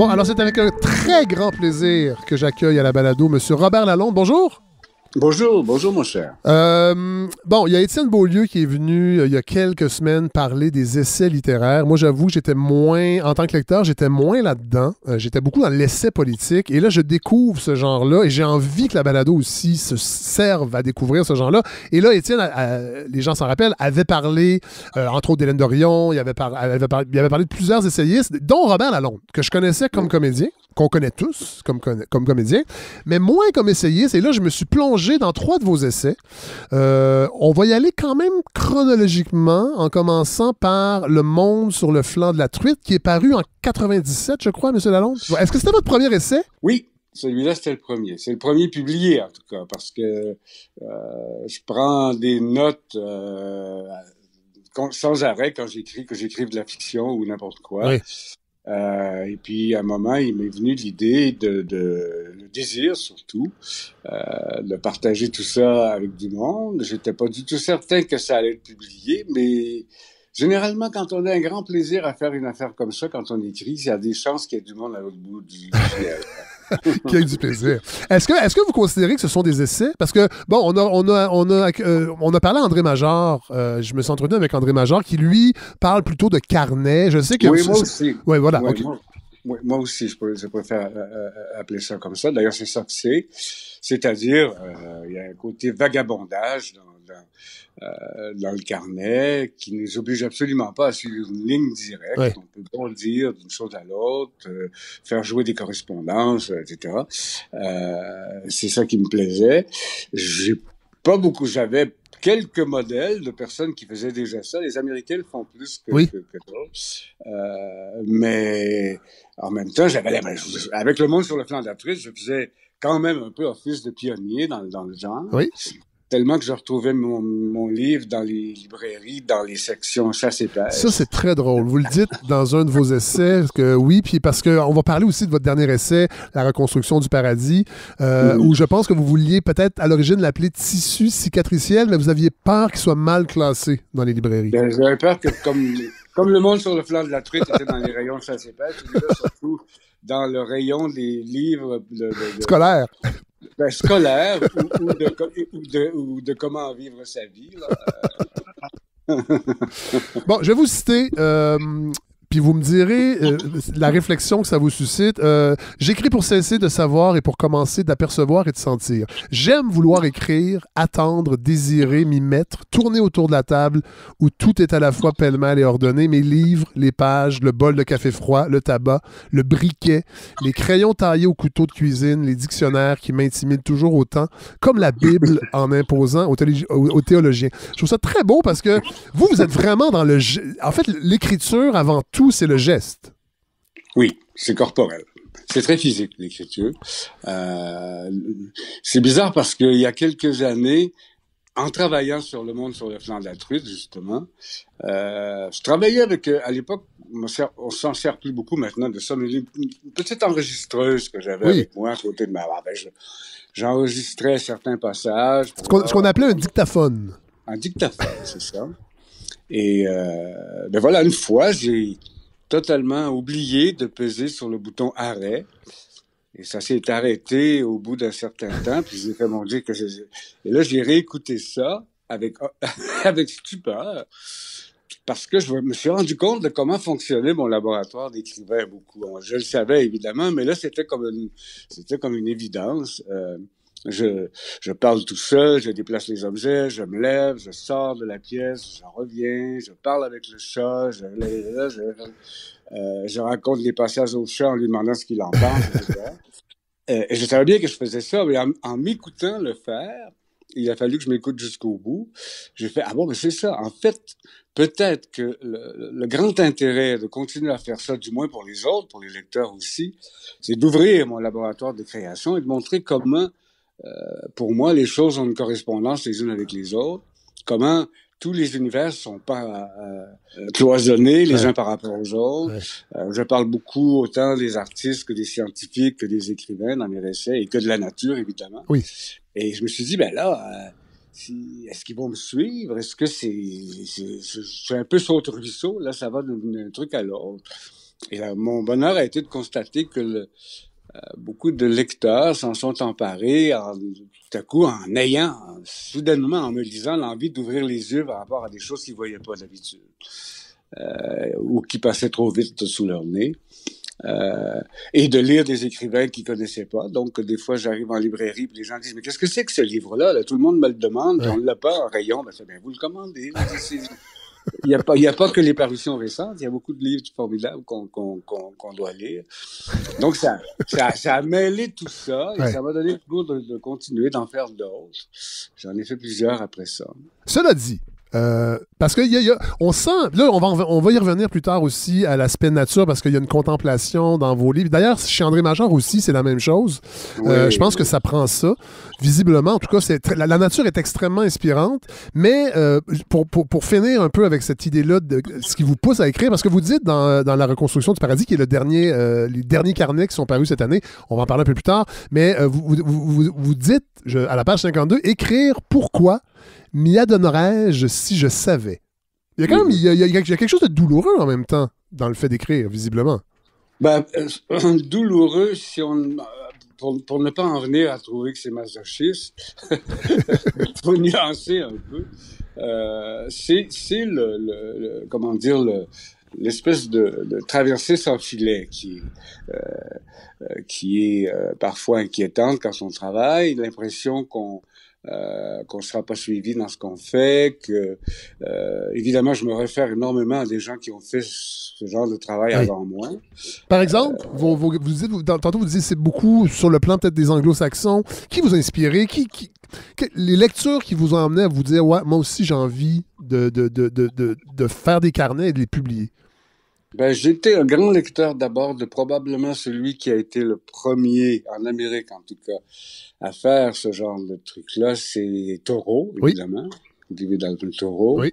Bon, alors c'est avec un très grand plaisir que j'accueille à la balado M. Robert Lalonde. Bonjour. Bonjour mon cher. Bon, il y a Étienne Beaulieu qui est venu il y a quelques semaines parler des essais littéraires. Moi, j'avoue que j'étais moins, en tant que lecteur, j'étais moins là-dedans. J'étais beaucoup dans l'essai politique. Et là, je découvre ce genre-là et j'ai envie que la balado aussi se serve à découvrir ce genre-là. Et là, Étienne, les gens s'en rappellent, avait parlé, entre autres d'Hélène Dorion, il avait parlé de plusieurs essayistes, dont Robert Lalonde, que je connaissais comme comédien, qu'on connaît tous comme comédien, mais moins comme essayiste. Et là, je me suis plongé dans 3 de vos essais. On va y aller quand même chronologiquement, en commençant par Le Monde sur le flanc de la truite, qui est paru en 97, je crois, M. Lalonde. Est-ce que c'était votre premier essai? Oui, celui-là, c'était le premier. C'est le premier publié, en tout cas, parce que je prends des notes sans arrêt quand j'écrive de la fiction ou n'importe quoi. Oui. Et puis, à un moment, il m'est venu l'idée le désir, surtout, de partager tout ça avec du monde. J'étais pas du tout certain que ça allait être publié, mais généralement, quand on a un grand plaisir à faire une affaire comme ça, quand on écrit, il y a des chances qu'il y ait du monde à l'autre bout du ciel. Qui a eu du plaisir. Est-ce que vous considérez que ce sont des essais? Parce que, bon, on a parlé à André Major. Je me suis entretenu avec André Major qui, lui, parle plutôt de carnet. Je sais que... Oui, moi aussi. Oui, voilà. Ouais, okay. Moi aussi, je préfère appeler ça comme ça. D'ailleurs, c'est ça que c'est. C'est-à-dire, il y a un côté vagabondage dans le carnet qui nous oblige absolument pas à suivre une ligne directe. Ouais. On peut bondir d'une chose à l'autre, faire jouer des correspondances, etc. C'est ça qui me plaisait. J'avais quelques modèles de personnes qui faisaient déjà ça. Les Américains le font plus que d'autres. Mais en même temps, avec Le Monde sur le flanc de la truite, je faisais quand même un peu office de pionnier dans le genre. Oui. Tellement que je retrouvais mon livre dans les librairies, dans les sections chasse et pêche. Ça, c'est très drôle. Vous le dites dans un de vos essais, que oui, puis parce qu'on va parler aussi de votre dernier essai, La reconstruction du paradis, où je pense que vous vouliez peut-être à l'origine l'appeler tissu cicatriciel, mais vous aviez peur qu'il soit mal classé dans les librairies. Ben, j'avais peur que, comme Le Monde sur le flanc de la truite était dans les rayons chasse et pêche, celui-là, surtout dans le rayon des livres scolaires. Ben, scolaire ou de comment vivre sa vie. Là. Bon, je vais vous citer, puis vous me direz la réflexion que ça vous suscite. J'écris pour cesser de savoir et pour commencer d'apercevoir et de sentir. J'aime vouloir écrire, attendre, désirer, m'y mettre, tourner autour de la table où tout est à la fois pêle-mêle et ordonné. Mes livres, les pages, le bol de café froid, le tabac, le briquet, les crayons taillés au couteau de cuisine, les dictionnaires qui m'intimident toujours autant, comme la Bible en imposant aux théologiens. Je trouve ça très beau parce que vous êtes vraiment dans le... En fait, l'écriture, avant tout, c'est le geste. Oui, c'est corporel. C'est très physique, l'écriture. C'est bizarre parce qu'il y a quelques années, en travaillant sur Le Monde sur le flanc de la truite, justement, je travaillais avec, à l'époque, on s'en sert plus beaucoup maintenant de ça, mais une petite enregistreuse que j'avais avec moi à côté de ma barbe. J'enregistrais certains passages. Ce qu'on appelait un dictaphone. Un dictaphone, c'est ça. Et ben voilà, une fois, j'ai totalement oublié de peser sur le bouton arrêt. Et ça s'est arrêté au bout d'un certain temps. Puis j'ai fait mon Dieu que Et là, j'ai réécouté ça avec stupeur. Parce que je me suis rendu compte de comment fonctionnait mon laboratoire d'écrivain beaucoup. Je le savais, évidemment, mais là, c'était comme une évidence. Je parle tout seul, je déplace les objets, je me lève, je sors de la pièce, je reviens, je parle avec le chat, je raconte les passages au chat en lui demandant ce qu'il en pense, etc. Et je savais bien que je faisais ça, mais en m'écoutant le faire, il a fallu que je m'écoute jusqu'au bout. J'ai fait, ah bon, mais c'est ça. En fait, peut-être que le grand intérêt de continuer à faire ça, du moins pour les autres, pour les lecteurs aussi, c'est d'ouvrir mon laboratoire de création et de montrer comment pour moi, les choses ont une correspondance les unes avec les autres. Comment tous les univers sont pas cloisonnés les uns par rapport aux autres. Je parle beaucoup autant des artistes que des scientifiques, que des écrivains dans mes récits et que de la nature, évidemment. Oui. Et je me suis dit, ben là, est-ce qu'ils vont me suivre? Est-ce que c'est un peu saute-ruisseau? Là, ça va d'un truc à l'autre. Et là, mon bonheur a été de constater que beaucoup de lecteurs s'en sont emparés tout à coup soudainement en me disant l'envie d'ouvrir les yeux par rapport à des choses qu'ils voyaient pas d'habitude ou qui passaient trop vite sous leur nez. Et de lire des écrivains qu'ils connaissaient pas. Donc, des fois, j'arrive en librairie et les gens disent « Mais qu'est-ce que c'est que ce livre-là? Là, tout le monde me le demande, puis on ne l'a pas en rayon. » Ben, vous le commandez. Il n'y a pas que les parutions récentes, il y a beaucoup de livres formidables qu'on doit lire. Donc, ça a mêlé tout ça et ça m'a donné le goût de continuer, d'en faire d'autres. J'en ai fait plusieurs après ça. Cela dit, parce que on sent, là, on va y revenir plus tard aussi à l'aspect nature, parce qu'il y a une contemplation dans vos livres. D'ailleurs, chez André Major aussi, c'est la même chose. Je pense que ça prend ça. Visiblement, en tout cas, la nature est extrêmement inspirante. Mais pour finir un peu avec cette idée-là de ce qui vous pousse à écrire, parce que vous dites dans La Reconstruction du Paradis, qui est les derniers carnets qui sont parus cette année, on va en parler un peu plus tard, mais vous dites, à la page 52, « Écrire pourquoi m'y adonnerais-je si je savais? » Il y a quand même il y a quelque chose de douloureux en même temps dans le fait d'écrire, visiblement. Ben, douloureux si on... Pour ne pas en venir à trouver que c'est masochiste, il faut nuancer un peu. C'est comment dire, l'espèce de traversée sans filet qui est parfois inquiétante quand on travaille, l'impression qu'on sera pas suivi dans ce qu'on fait, que évidemment je me réfère énormément à des gens qui ont fait ce genre de travail avant moi. Par exemple, tantôt vous disiez c'est beaucoup sur le plan peut-être des anglo-saxons. Qui vous a inspiré? Les lectures qui vous ont amené à vous dire ouais, moi aussi j'ai envie de faire des carnets et de les publier? Ben, j'étais un grand lecteur d'abord de probablement celui qui a été le premier, en Amérique en tout cas, à faire ce genre de truc-là, c'est Thoreau, évidemment. David Alvin Thoreau. Oui.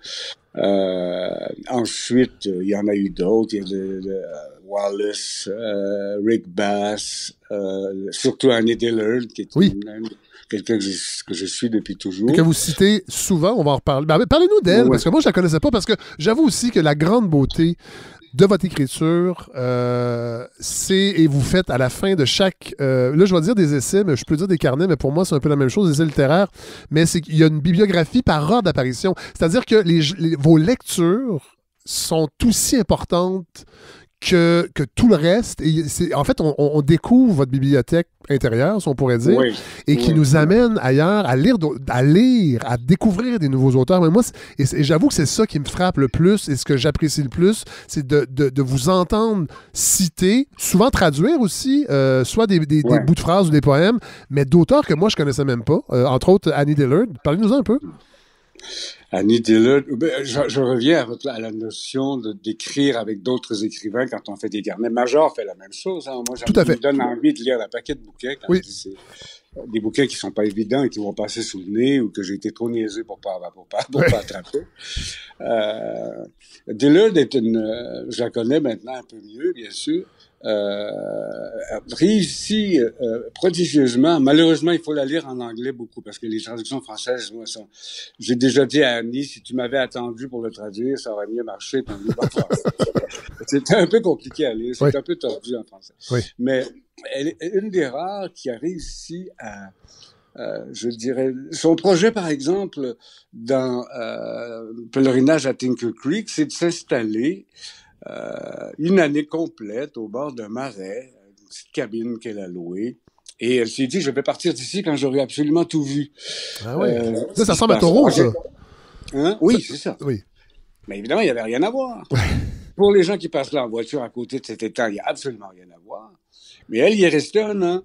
Ensuite, il y en a eu d'autres. Il y a Wallace, Rick Bass, surtout Annie Dillard, qui est quelqu'un que je suis depuis toujours. Et que vous citez souvent, on va en reparler. Ben, parlez-nous d'elle, parce que moi, je la connaissais pas, parce que j'avoue aussi que la grande beauté de votre écriture, et vous faites à la fin de chaque... là, je vais dire des essais, mais je peux dire des carnets, mais pour moi, c'est un peu la même chose, des essais littéraires, mais c'est qu'il y a une bibliographie par ordre d'apparition. C'est-à-dire que vos lectures sont aussi importantes que tout le reste. Et en fait, on découvre votre bibliothèque intérieure, si on pourrait dire, et qui nous amène ailleurs à lire, à découvrir des nouveaux auteurs. Mais moi, et j'avoue que c'est ça qui me frappe le plus et ce que j'apprécie le plus, c'est de vous entendre citer, souvent traduire aussi, soit des bouts de phrases ou des poèmes, mais d'auteurs que moi, je connaissais même pas. Entre autres, Annie Dillard. Parlez-nous un peu. Annie Dillard, je reviens à la notion d'écrire avec d'autres écrivains quand on fait des carnets. Major fait la même chose. Hein. Moi, ça me donne envie de lire un paquet de bouquins quand c'est des bouquins qui sont pas évidents et qui vont passer sous le nez ou que j'ai été trop niaiseux pour pas attraper. Dillard je la connais maintenant un peu mieux, bien sûr. Réussit prodigieusement. Malheureusement, il faut la lire en anglais beaucoup parce que les traductions françaises, moi, j'ai déjà dit à Annie, si tu m'avais attendu pour le traduire, ça aurait mieux marché. C'était un peu compliqué à lire, c'est un peu tordu en français. Mais elle est une des rares qui a réussi à je dirais, son projet, par exemple, dans Pèlerinage à Tinker Creek, c'est de s'installer une année complète au bord d'un marais, une petite cabine qu'elle a louée. Et elle s'est dit, je vais partir d'ici quand j'aurai absolument tout vu. Ah oui. Ça ressemble à Thoreau, ça. Hein? Oui, c'est ça. Oui. Mais évidemment, il n'y avait rien à voir. Pour les gens qui passent là en voiture à côté de cet étang, il n'y a absolument rien à voir. Mais elle y est restée 1 an.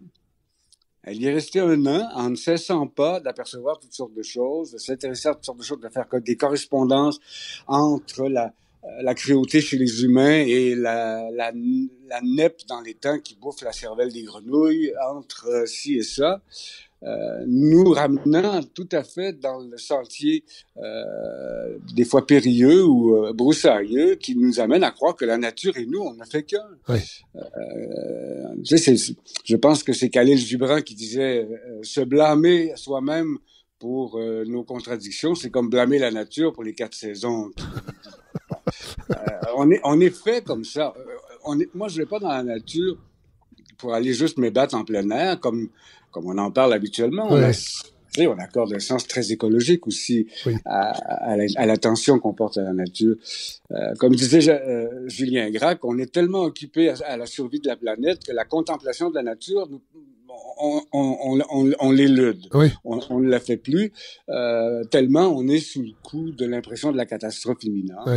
Elle y est restée 1 an en ne cessant pas d'apercevoir toutes sortes de choses, de s'intéresser à toutes sortes de choses, de faire des correspondances entre la cruauté chez les humains et la nep dans les temps qui bouffe la cervelle des grenouilles, entre ci et ça, nous ramenant tout à fait dans le sentier des fois périlleux ou broussailleux qui nous amène à croire que la nature et nous, on n'a fait qu'un. Oui. Je pense que c'est Khalil Gibran qui disait se blâmer soi-même pour nos contradictions, c'est comme blâmer la nature pour les 4 saisons. On est fait comme ça. moi, je vais pas dans la nature pour aller juste me battre en plein air, comme on en parle habituellement. On accorde un sens très écologique aussi à l'attention qu'on porte à la nature. Comme disait Julien Gracq, on est tellement occupé à la survie de la planète que la contemplation de la nature, on l'élude. On ne la fait plus, tellement on est sous le coup de l'impression de la catastrophe imminente.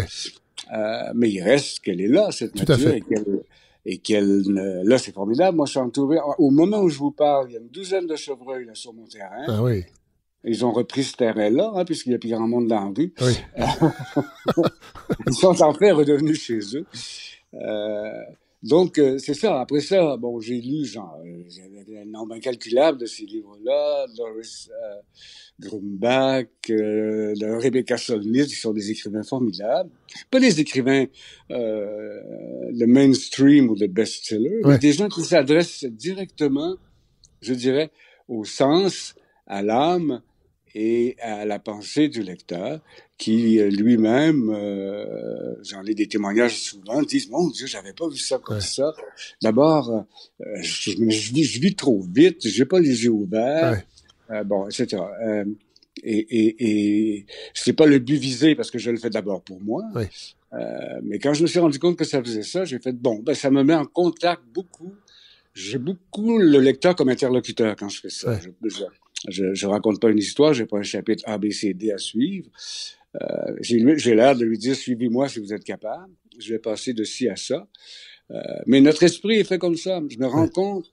Mais il reste qu'elle est là, cette nature, là, c'est formidable. Moi, je suis entouré. Au moment où je vous parle, il y a une douzaine de chevreuils là, sur mon terrain. Ah oui. Ils ont repris ce terrain-là, puisqu'il n'y a plus grand monde dans la rue. Ils sont en fait redevenus chez eux. Donc, c'est ça. Après ça, bon, j'ai lu un nombre incalculable de ces livres-là, Doris Grumbach, de Rebecca Solnit, qui sont des écrivains formidables. Pas des écrivains de mainstream ou de best-seller, mais des gens qui s'adressent directement, je dirais, au sens, à l'âme et à la pensée du lecteur, qui lui-même, j'en ai des témoignages souvent, disent « Mon Dieu, j'avais pas vu ça comme ça. D'abord, je vis trop vite, j'ai pas les yeux ouverts. » Bon, etc. Et c'est pas le but visé parce que je le fais d'abord pour moi. Mais quand je me suis rendu compte que ça faisait ça, j'ai fait ça me met en contact beaucoup. J'ai beaucoup le lecteur comme interlocuteur quand je fais ça. Je raconte pas une histoire, j'ai pas un chapitre A, B, C, D à suivre. J'ai l'air de lui dire suivez-moi si vous êtes capable. Je vais passer de ci à ça. Mais notre esprit est fait comme ça. Je me rends compte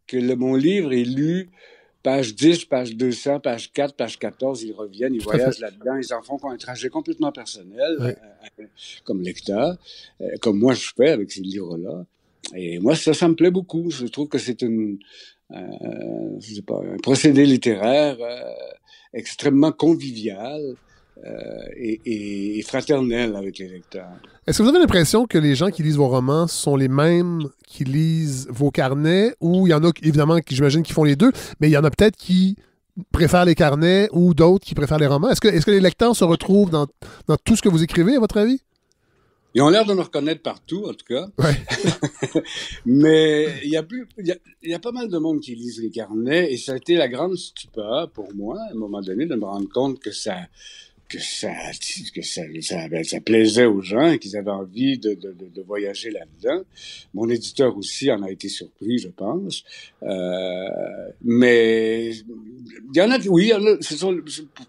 que mon livre est lu page 10, page 200, page 4, page 14, ils reviennent, ils voyagent là-dedans, ils en font un trajet complètement personnel, comme lecteur, comme moi je fais avec ces livres-là. Et moi, ça me plaît beaucoup. Je trouve que c'est un procédé littéraire extrêmement convivial et fraternel avec les lecteurs. Est-ce que vous avez l'impression que les gens qui lisent vos romans sont les mêmes qui lisent vos carnets, ou il y en a, évidemment, qui j'imagine qui font les deux, mais il y en a peut-être qui préfèrent les carnets ou d'autres qui préfèrent les romans? Est-ce que les lecteurs se retrouvent dans tout ce que vous écrivez, à votre avis? Ils ont l'air de me reconnaître partout, en tout cas. Mais il y a pas mal de monde qui lisent les carnets, et ça a été la grande stupeur pour moi, à un moment donné, de me rendre compte que ça plaisait aux gens, qu'ils avaient envie de voyager là-dedans. Mon éditeur aussi en a été surpris, je pense. Mais il y en a, oui,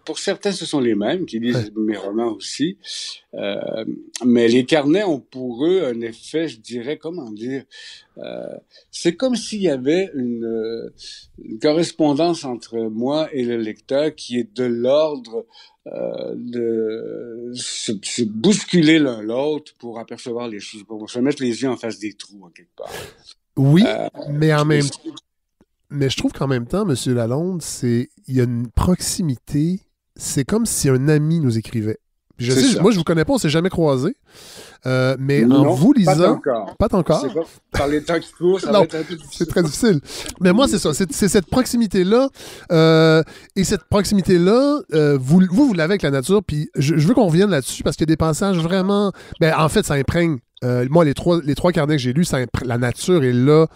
pour certains, ce sont les mêmes qui lisent mes romans aussi. Mais les carnets ont pour eux un effet, je dirais, comment dire, c'est comme s'il y avait une correspondance entre moi et le lecteur qui est de l'ordre de se bousculer l'un l'autre pour apercevoir les choses, pour se mettre les yeux en face des trous, en quelque part. Oui, mais mais je trouve qu'en même temps, M. Lalonde, il y a une proximité. C'est comme si un ami nous écrivait. Moi, je vous connais pas, on s'est jamais croisés. Mais en vous lisant... Pas encore. Par les temps qui courent, ça va être un peu difficile. C'est très difficile. Mais moi, c'est ça. C'est cette proximité-là. Et cette proximité-là, vous l'avez avec la nature. Puis je veux qu'on revienne là-dessus parce qu'il y a des passages vraiment... en fait, ça imprègne. Moi, les trois carnets que j'ai lus, la nature est là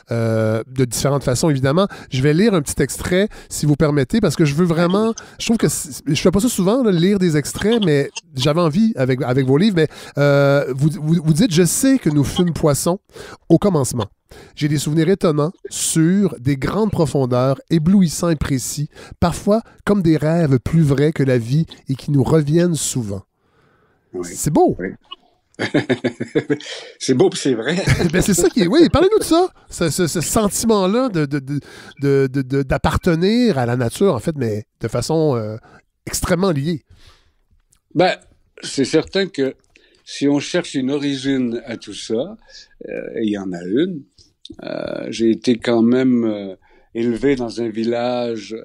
de différentes façons, évidemment. Je vais lire un petit extrait, si vous permettez, parce que je veux vraiment... Je trouve que je fais pas ça souvent, là, lire des extraits, mais j'avais envie avec vos livres. Mais vous dites « Je sais que nous fûmes poissons au commencement. J'ai des souvenirs étonnants, sûrs, des grandes profondeurs, éblouissants et précis, parfois comme des rêves plus vrais que la vie et qui nous reviennent souvent. » C'est beau! Oui. C'est beau puis c'est vrai. C'est ça qui est... Oui, parlez-nous de ça. Ce sentiment-là d'appartenir à la nature, en fait, mais de façon extrêmement liée. C'est certain que si on cherche une origine à tout ça, et il y en a une, j'ai été quand même élevé dans un village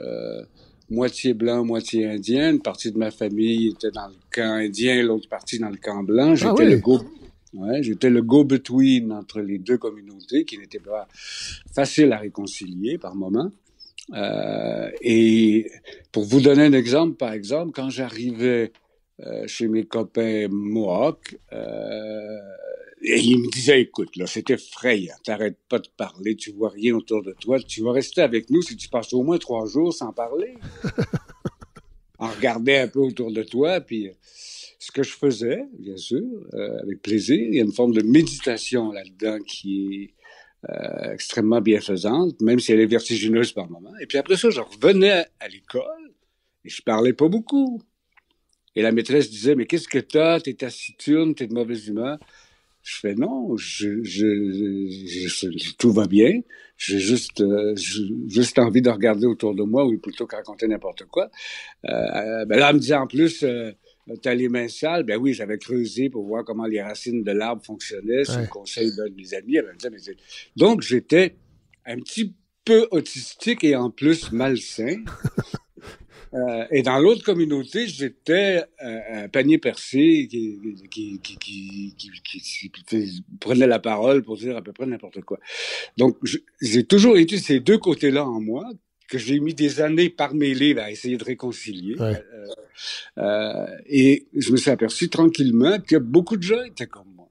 moitié blanc, moitié indien. Une partie de ma famille était dans le camp indien, l'autre partie dans le camp blanc. J'étais le go-between entre les deux communautés, qui n'était pas facile à réconcilier par moments. Et pour vous donner un exemple, par exemple, quand j'arrivais chez mes copains Mohawks, Et il me disait, écoute, là, c'est effrayant, t'arrêtes pas de parler, tu vois rien autour de toi, tu vas rester avec nous si tu passes au moins 3 jours sans parler. On regardait un peu autour de toi, puis ce que je faisais, bien sûr, avec plaisir, il y a une forme de méditation là-dedans qui est extrêmement bienfaisante, même si elle est vertigineuse par moments. Et puis après ça, je revenais à l'école et je parlais pas beaucoup. Et la maîtresse disait, mais qu'est-ce que t'as? T'es taciturne, t'es de mauvaise humeur. Je fais non, tout va bien. J'ai juste envie de regarder autour de moi ou plutôt que raconter n'importe quoi. Ben là, elle me disait en plus, t'as les mains sales. Ben oui, j'avais creusé pour voir comment les racines de l'arbre fonctionnaient. C'est le conseil d'un de mes amis. Elle me disait, donc, j'étais un petit peu autistique et en plus malsain. Et dans l'autre communauté, j'étais un panier percé qui prenait la parole pour dire à peu près n'importe quoi. Donc, j'ai toujours été ces deux côtés-là en moi que j'ai mis des années par mes livres à essayer de réconcilier. Et je me suis aperçu tranquillement que beaucoup de gens étaient comme moi.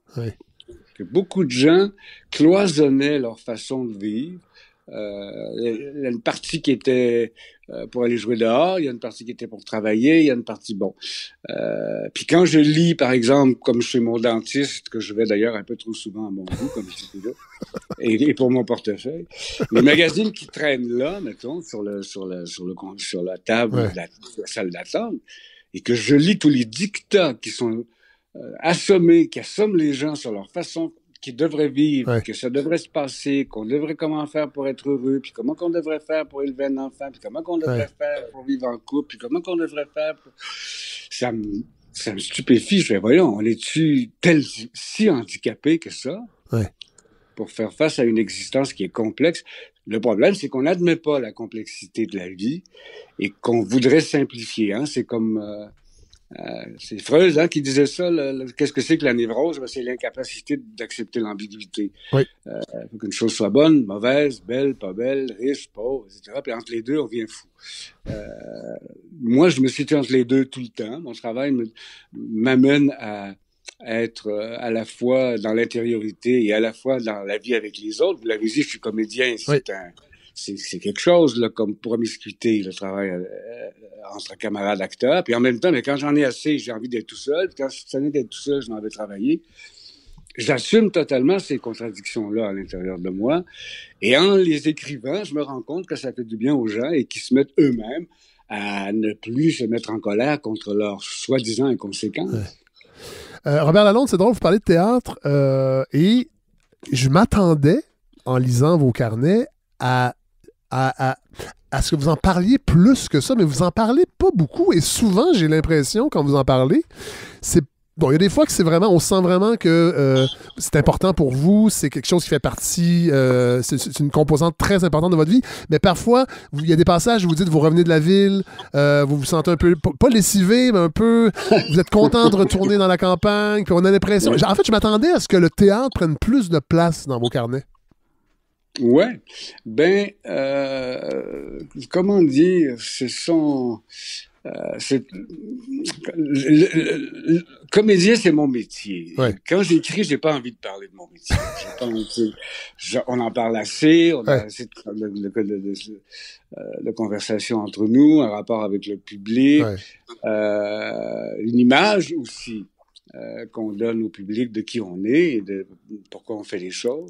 Que beaucoup de gens cloisonnaient leur façon de vivre. Il y a une partie qui était pour aller jouer dehors, il y a une partie qui était pour travailler, il y a une partie bon. Puis quand je lis, par exemple, comme chez mon dentiste, que je vais d'ailleurs un peu trop souvent à mon goût, comme je dis là, et pour mon portefeuille, les magazines qui traînent là, mettons, sur la table de la salle d'attente, et que je lis tous les dictats qui sont assommés, qui assomment les gens sur leur façon qui devrait vivre, que ça devrait se passer, qu'on devrait comment faire pour être heureux, puis comment qu'on devrait faire pour élever un enfant, puis comment qu'on devrait faire pour vivre en couple, puis comment qu'on devrait faire pour... Ça me stupéfie. Je fais, voyons, on est-tu si handicapé que ça pour faire face à une existence qui est complexe? Le problème, c'est qu'on n'admet pas la complexité de la vie et qu'on voudrait simplifier. Hein? C'est comme... c'est Freud qui disait ça. Qu'est-ce que c'est que la névrose? Ben, c'est l'incapacité d'accepter l'ambiguïté. Faut qu'une chose soit bonne, mauvaise, belle, pas belle, riche, pauvre, etc. Puis entre les deux, on devient fou. Moi, je me situe entre les deux tout le temps. Mon travail m'amène à être à la fois dans l'intériorité et à la fois dans la vie avec les autres. Vous l'avez dit, je suis comédien. C'est quelque chose là, comme promiscuité, le travail entre camarades acteurs. Puis en même temps, mais quand j'en ai assez, j'ai envie d'être tout seul. Puis quand je suis d'être tout seul, je m'en vais travailler. J'assume totalement ces contradictions-là à l'intérieur de moi. Et en les écrivant, je me rends compte que ça fait du bien aux gens et qu'ils se mettent eux-mêmes à ne plus se mettre en colère contre leurs soi-disant inconséquences. Robert Lalonde, c'est drôle, vous parlez de théâtre et je m'attendais, en lisant vos carnets, à ce que vous en parliez plus que ça, mais vous en parlez pas beaucoup. Et souvent, j'ai l'impression, quand vous en parlez, c'est... Bon, il y a des fois que c'est vraiment... On sent vraiment que c'est important pour vous, c'est quelque chose qui fait partie... c'est une composante très importante de votre vie. Mais parfois, il y a des passages où vous dites, vous revenez de la ville, vous vous sentez un peu... Pas lessivé, mais un peu... Vous êtes content de retourner dans la campagne, puis on a l'impression... En fait, je m'attendais à ce que le théâtre prenne plus de place dans vos carnets. Ouais, comment dire, comédien, c'est mon métier. Quand j'écris, j'ai pas envie de parler de mon métier. On en parle assez, on a assez de conversations entre nous, un rapport avec le public, une image aussi. Qu'on donne au public de qui on est et de pourquoi on fait les choses.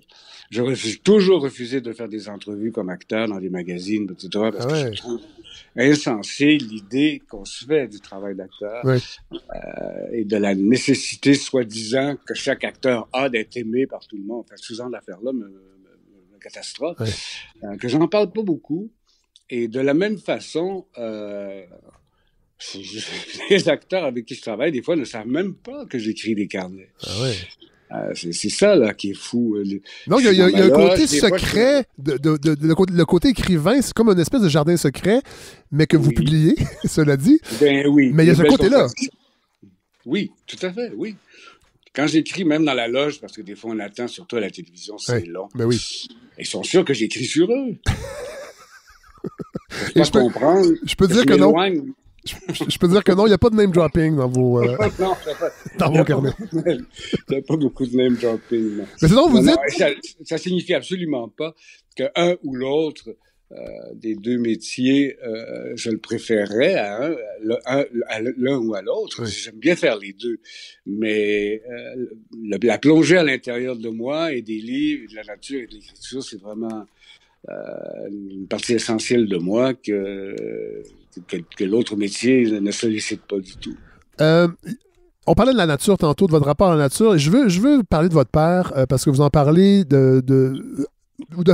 J'ai toujours refusé de faire des entrevues comme acteur dans des magazines, etc., parce que je trouve insensé l'idée qu'on se fait du travail d'acteur et de la nécessité, soi-disant, que chaque acteur a d'être aimé par tout le monde. Enfin, ce genre d'affaires-là me catastrophe. Que j'en parle pas beaucoup. Et de la même façon... les acteurs avec qui je travaille, des fois, ne savent même pas que j'écris des carnets. C'est ça, là, qui est fou. Donc, il y a un côté secret, le côté écrivain, c'est comme une espèce de jardin secret, mais que vous publiez, cela dit. Ben oui. Mais il y a ce côté-là. Oui, tout à fait, oui. Quand j'écris, même dans la loge, parce que des fois, on attend, surtout à la télévision, c'est long. Ben oui. Ils sont sûrs que j'écris sur eux. Je peux dire que non. Je peux dire que non, il n'y a pas de name dropping dans vos, Non, dans vos carnets. il n'y a pas beaucoup de name dropping. Non. Mais sinon, vous Non, dites... ça signifie absolument pas qu'un ou l'autre des deux métiers, je le préférerais à l'un ou à l'autre. Oui. J'aime bien faire les deux. Mais la plongée à l'intérieur de moi et des livres, de la nature et de l'écriture, c'est vraiment une partie essentielle de moi que l'autre métier ne sollicite pas du tout. On parlait de la nature tantôt, de votre rapport à la nature, et je veux parler de votre père, parce que vous en parlez de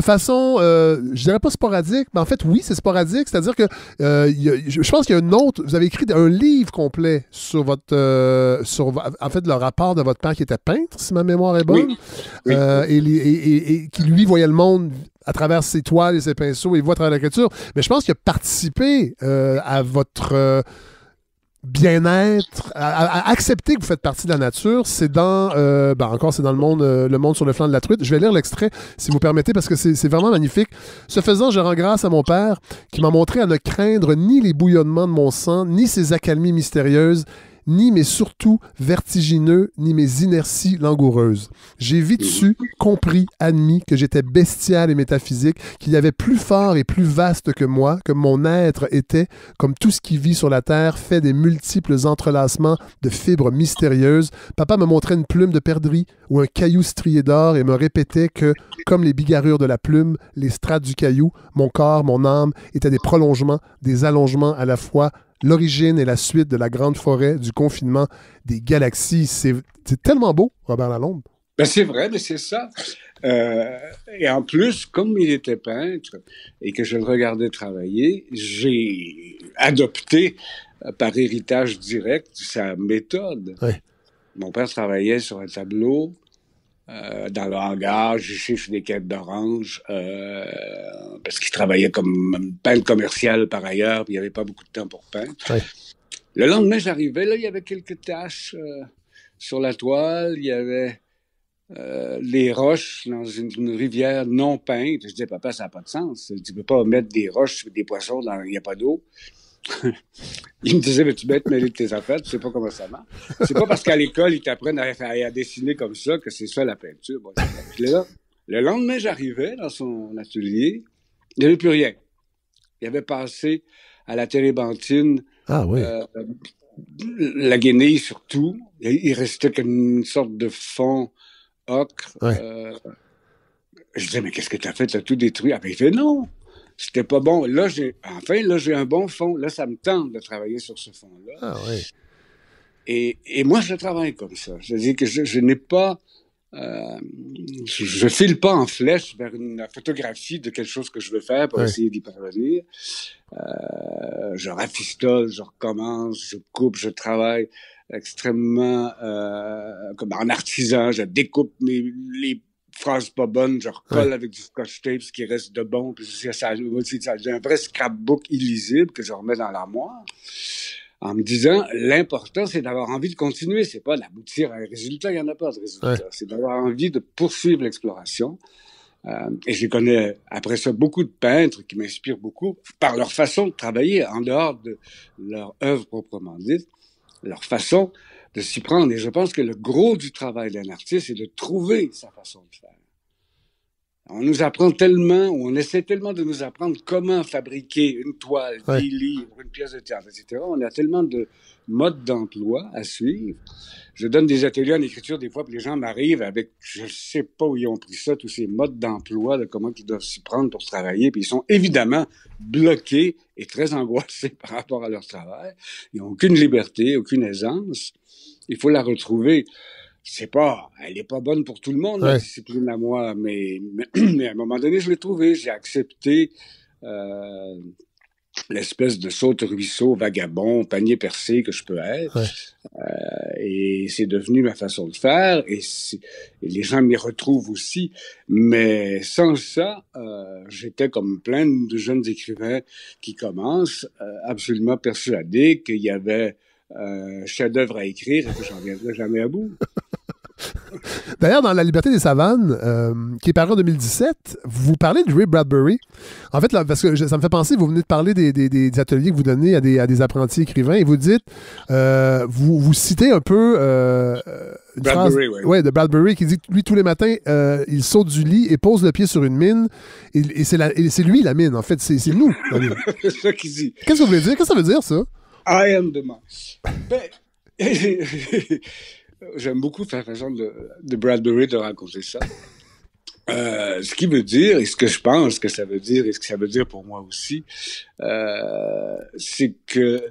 façon, je dirais pas sporadique, mais en fait, oui, c'est sporadique. C'est-à-dire que je pense qu'il y a une autre. Vous avez écrit un livre complet sur en fait, le rapport de votre père qui était peintre, si ma mémoire est bonne, oui. Et qui, lui, voyait le monde à travers ses toiles et ses pinceaux et voit à travers l'écriture. Mais je pense qu'il a participé à votre... bien-être, à accepter que vous faites partie de la nature, c'est dans, c'est dans le monde sur le flanc de la truite. Je vais lire l'extrait, si vous permettez, parce que c'est vraiment magnifique. Ce faisant, je rends grâce à mon père, qui m'a montré à ne craindre ni les bouillonnements de mon sang, ni ses accalmies mystérieuses, ni mes surtout vertigineux, ni mes inerties langoureuses. J'ai vite su, compris, admis que j'étais bestial et métaphysique, qu'il y avait plus fort et plus vaste que moi, que mon être était, comme tout ce qui vit sur la terre, fait des multiples entrelacements de fibres mystérieuses. Papa me montrait une plume de perdrix ou un caillou strié d'or et me répétait que, comme les bigarrures de la plume, les strates du caillou, mon corps, mon âme étaient des prolongements, des allongements à la fois, l'origine et la suite de la grande forêt, du confinement, des galaxies. C'est tellement beau, Robert Lalonde. Ben c'est vrai, mais c'est ça. Et en plus, comme il était peintre et que je le regardais travailler, j'ai adopté par héritage direct sa méthode. Oui. Mon père travaillait sur un tableau dans le hangar, juché sur des quêtes d'orange, parce qu'il travaillait comme peintre commercial par ailleurs, puis il n'y avait pas beaucoup de temps pour peindre. Oui. Le lendemain, j'arrivais, là, il y avait quelques taches sur la toile, il y avait les roches dans une rivière non peinte. Je disais, papa, ça n'a pas de sens. Tu peux pas mettre des roches sur des poissons dans il n'y a pas d'eau. Il me disait, mais tu peux te mêler de tes affaires, tu sais pas comment ça marche. C'est pas parce qu'à l'école, ils t'apprennent à dessiner comme ça que c'est ça la peinture. Bon, là, le lendemain, j'arrivais dans son atelier, il n'y avait plus rien. Il avait passé à la térébenthine, la guenille surtout. Il restait comme une sorte de fond ocre. Ouais. Je disais, mais qu'est-ce que tu as fait? Tu as tout détruit. Ah, ben, il fait non. C'était pas bon. Là, j'ai un bon fond. Là, ça me tente de travailler sur ce fond-là. Ah, oui. Et moi, je travaille comme ça. C'est-à-dire que je n'ai pas... je file pas en flèche vers une photographie de quelque chose que je veux faire pour essayer d'y parvenir. Je rafistole, je recommence, je coupe, je travaille extrêmement comme en artisan. Je découpe les phrases pas bonnes, je recolle avec du scotch tape ce qui reste de bon, puis j'ai un vrai scrapbook illisible que je remets dans l'armoire en me disant, l'important, c'est d'avoir envie de continuer, c'est pas d'aboutir à un résultat, il n'y en a pas de résultat, c'est d'avoir envie de poursuivre l'exploration. Et je connais, après ça, beaucoup de peintres qui m'inspirent beaucoup par leur façon de travailler, en dehors de leur œuvre proprement dite, leur façon de s'y prendre. Et je pense que le gros du travail d'un artiste, c'est de trouver sa façon de faire. On nous apprend tellement, ou on essaie tellement de nous apprendre comment fabriquer une toile, des livres, une pièce de théâtre, etc. On a tellement de modes d'emploi à suivre. Je donne des ateliers en écriture des fois, puis les gens m'arrivent avec, je sais pas où ils ont pris ça, tous ces modes d'emploi, de comment ils doivent s'y prendre pour travailler, puis ils sont évidemment bloqués et très angoissés par rapport à leur travail. Ils n'ont aucune liberté, aucune aisance. Il faut la retrouver. Elle est pas bonne pour tout le monde, la discipline à moi, mais à un moment donné, je l'ai trouvée. J'ai accepté l'espèce de saute-ruisseau, vagabond, panier percé que je peux être. Et c'est devenu ma façon de faire, et les gens m'y retrouvent aussi. Mais sans ça, j'étais comme plein de jeunes écrivains qui commencent, absolument persuadés qu'il y avait chef-d'œuvre à écrire et que j'en viendrai jamais à bout. D'ailleurs, dans La liberté des savanes, qui est paru en 2017, vous parlez de Ray Bradbury. En fait, là, parce que ça me fait penser, vous venez de parler des ateliers que vous donnez à des apprentis écrivains et vous dites, vous citez un peu une Bradbury, phrase oui. ouais, de Bradbury qui dit que lui, tous les matins, il saute du lit et pose le pied sur une mine et c'est lui la mine. En fait, c'est nous la mine. C'est ça qu'il dit. Qu'est-ce que vous voulez dire? Qu'est-ce que ça veut dire, ça? I am the mine. Ben, j'aime beaucoup la façon de Bradbury de raconter ça. Ce qui veut dire, et ce que je pense que ça veut dire, et ce que ça veut dire pour moi aussi, c'est que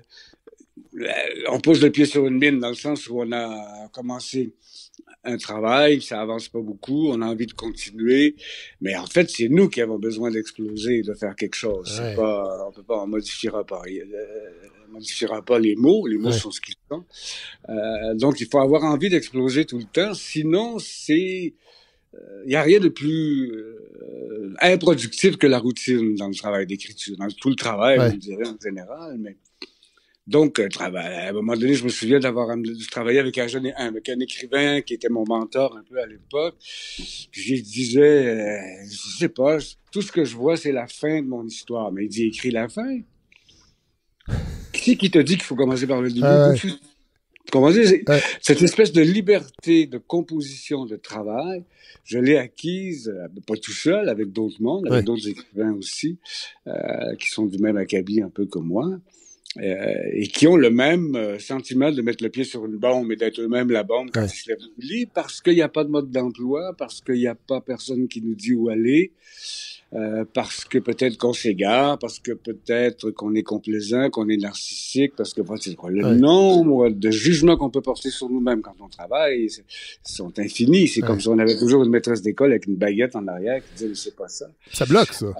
on pose le pied sur une mine dans le sens où on a commencé un travail, ça avance pas beaucoup, on a envie de continuer, mais en fait, c'est nous qui avons besoin d'exploser, de faire quelque chose. Ouais. C'est pas, on modifiera pas, on modifiera pas les mots Ouais. sont ce qu'ils sont. Donc, il faut avoir envie d'exploser tout le temps, sinon il y a rien de plus improductif que la routine dans le travail d'écriture, dans tout le travail, Ouais. je dirais en général, mais donc, à un moment donné, je me souviens de travailler avec un écrivain qui était mon mentor un peu à l'époque. Puis je lui disais, je sais pas, tout ce que je vois, c'est la fin de mon histoire. Mais il dit, écris la fin. Qui c'est qui te dit qu'il faut commencer par le début? Ouais. Ouais. Cette espèce de liberté de composition, de travail, je l'ai acquise, pas tout seul, avec d'autres mondes, avec Ouais. d'autres écrivains aussi, qui sont du même acabit un peu comme moi. Et qui ont le même sentiment de mettre le pied sur une bombe et d'être eux-mêmes la bombe quand Ouais. ils se lèvent du lit, parce qu'il n'y a pas de mode d'emploi, parce qu'il n'y a pas personne qui nous dit où aller, parce que peut-être qu'on s'égare, parce que peut-être qu'on est complaisant, qu'on est narcissique, parce que le Ouais. nombre de jugements qu'on peut porter sur nous-mêmes quand on travaille sont infinis. C'est Ouais. comme si on avait toujours une maîtresse d'école avec une baguette en arrière qui disait « c'est pas ça ». Ça bloque, ça.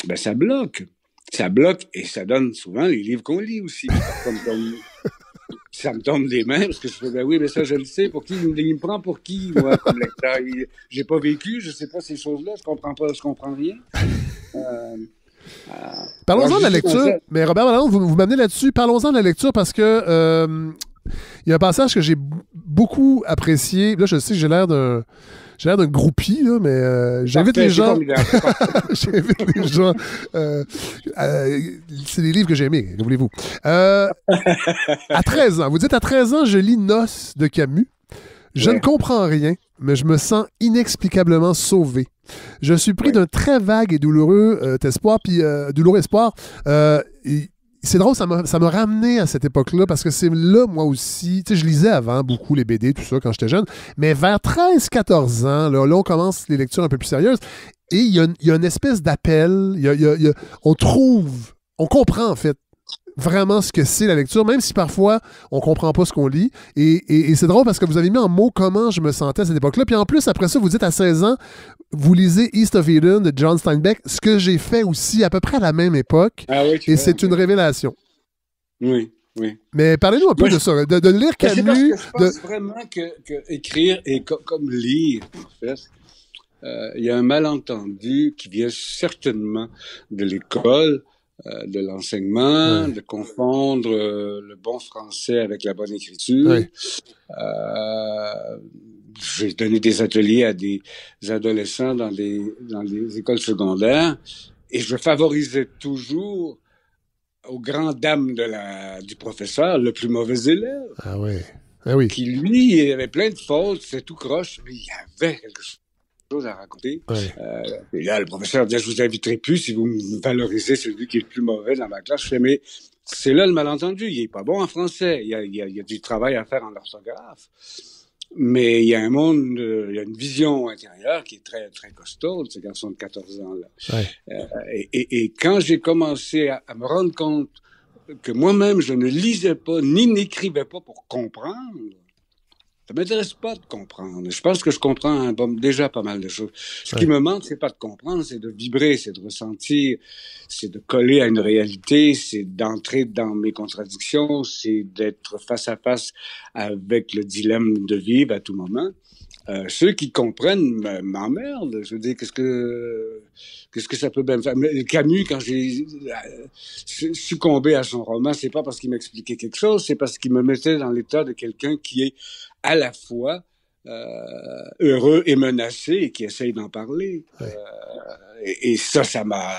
Ben, ça bloque. Ça bloque et ça donne souvent les livres qu'on lit aussi. Ça me tombe des mains parce que je fais, ben oui, mais ça, je le sais. Pour qui? Il me prend pour qui, moi, comme lecteur? J'ai pas vécu, je sais pas ces choses-là, je comprends rien. Parlons-en de la Alors, lecture. Mais Robert Malandre, vous m'amenez là-dessus. Parlons-en de la lecture parce que il y a un passage que j'ai beaucoup apprécié. Là, je sais que j'ai l'air d'un groupie, là, mais j'invite les gens. J'invite les gens. C'est des livres que j'ai aimés, que voulez-vous. À 13 ans, vous dites à 13 ans, je lis Noces de Camus. Je ne comprends rien, mais je me sens inexplicablement sauvé. Je suis pris d'un très vague et douloureux espoir, puis douloureux espoir. C'est drôle, ça m'a ramené à cette époque-là parce que c'est là, moi aussi, tu sais, je lisais avant beaucoup les BD, tout ça, quand j'étais jeune, mais vers 13-14 ans, là, on commence les lectures un peu plus sérieuses et il y a une espèce d'appel, on comprend en fait vraiment ce que c'est la lecture, même si parfois on comprend pas ce qu'on lit. Et c'est drôle parce que vous avez mis en mots comment je me sentais à cette époque-là. Puis en plus, après ça, vous dites à 16 ans, vous lisez East of Eden de John Steinbeck, ce que j'ai fait aussi à peu près à la même époque. Ah oui, et c'est une révélation. Oui, oui. Mais parlez-nous un peu de ça, de lire Camus. C'est parce que je pense vraiment que écrire est comme lire, en fait. Il y a un malentendu qui vient certainement de l'école, de l'enseignement, de confondre le bon français avec la bonne écriture. Ouais. J'ai donné des ateliers à des adolescents dans des écoles secondaires et je favorisais toujours aux grandes dames du professeur le plus mauvais élève. Ah oui. Ah oui. Qui, lui, il avait plein de fautes, c'était tout croche, mais il y avait quelque chose à raconter. Ouais. Et là, le professeur disait, je vous inviterai plus si vous me valorisez celui qui est le plus mauvais dans ma classe. Je fais, mais c'est là le malentendu. Il est pas bon en français. Il y a du travail à faire en orthographe. Mais il y a un monde, il y a une vision intérieure qui est très, très costaud, ce garçon de 14 ans-là. Ouais. Et quand j'ai commencé à me rendre compte que moi-même, je ne lisais pas, ni n'écrivais pas pour comprendre, ça m'intéresse pas de comprendre. Je pense que je comprends déjà pas mal de choses. Ce qui me manque, c'est pas de comprendre, c'est de vibrer, c'est de ressentir, c'est de coller à une réalité, c'est d'entrer dans mes contradictions, c'est d'être face à face avec le dilemme de vivre à tout moment. Ceux qui comprennent m'emmerdent. Je veux dire, qu'est-ce que ça peut bien faire? Camus, quand j'ai succombé à son roman, c'est pas parce qu'il m'expliquait quelque chose, c'est parce qu'il me mettait dans l'état de quelqu'un qui est à la fois heureux et menacés et qui essayent d'en parler. Ouais. Et ça m'a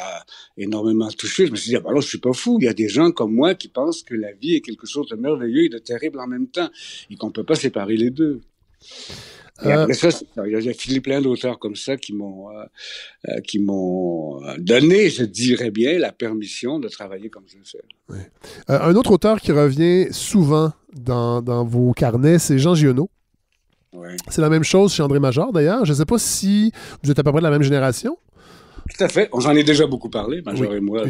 énormément touché. Je me suis dit, ah ben là, je suis pas fou. Il y a des gens comme moi qui pensent que la vie est quelque chose de merveilleux et de terrible en même temps et qu'on peut pas séparer les deux. Et après ça, il y a Philippe plein d'auteurs comme ça qui m'ont donné, je dirais bien, la permission de travailler comme je le fais. Ouais. Un autre auteur qui revient souvent dans vos carnets, c'est Jean Giono. Ouais. C'est la même chose chez André Major, d'ailleurs. Je ne sais pas si vous êtes à peu près de la même génération. Tout à fait. On en a déjà beaucoup parlé, Major Oui. et moi.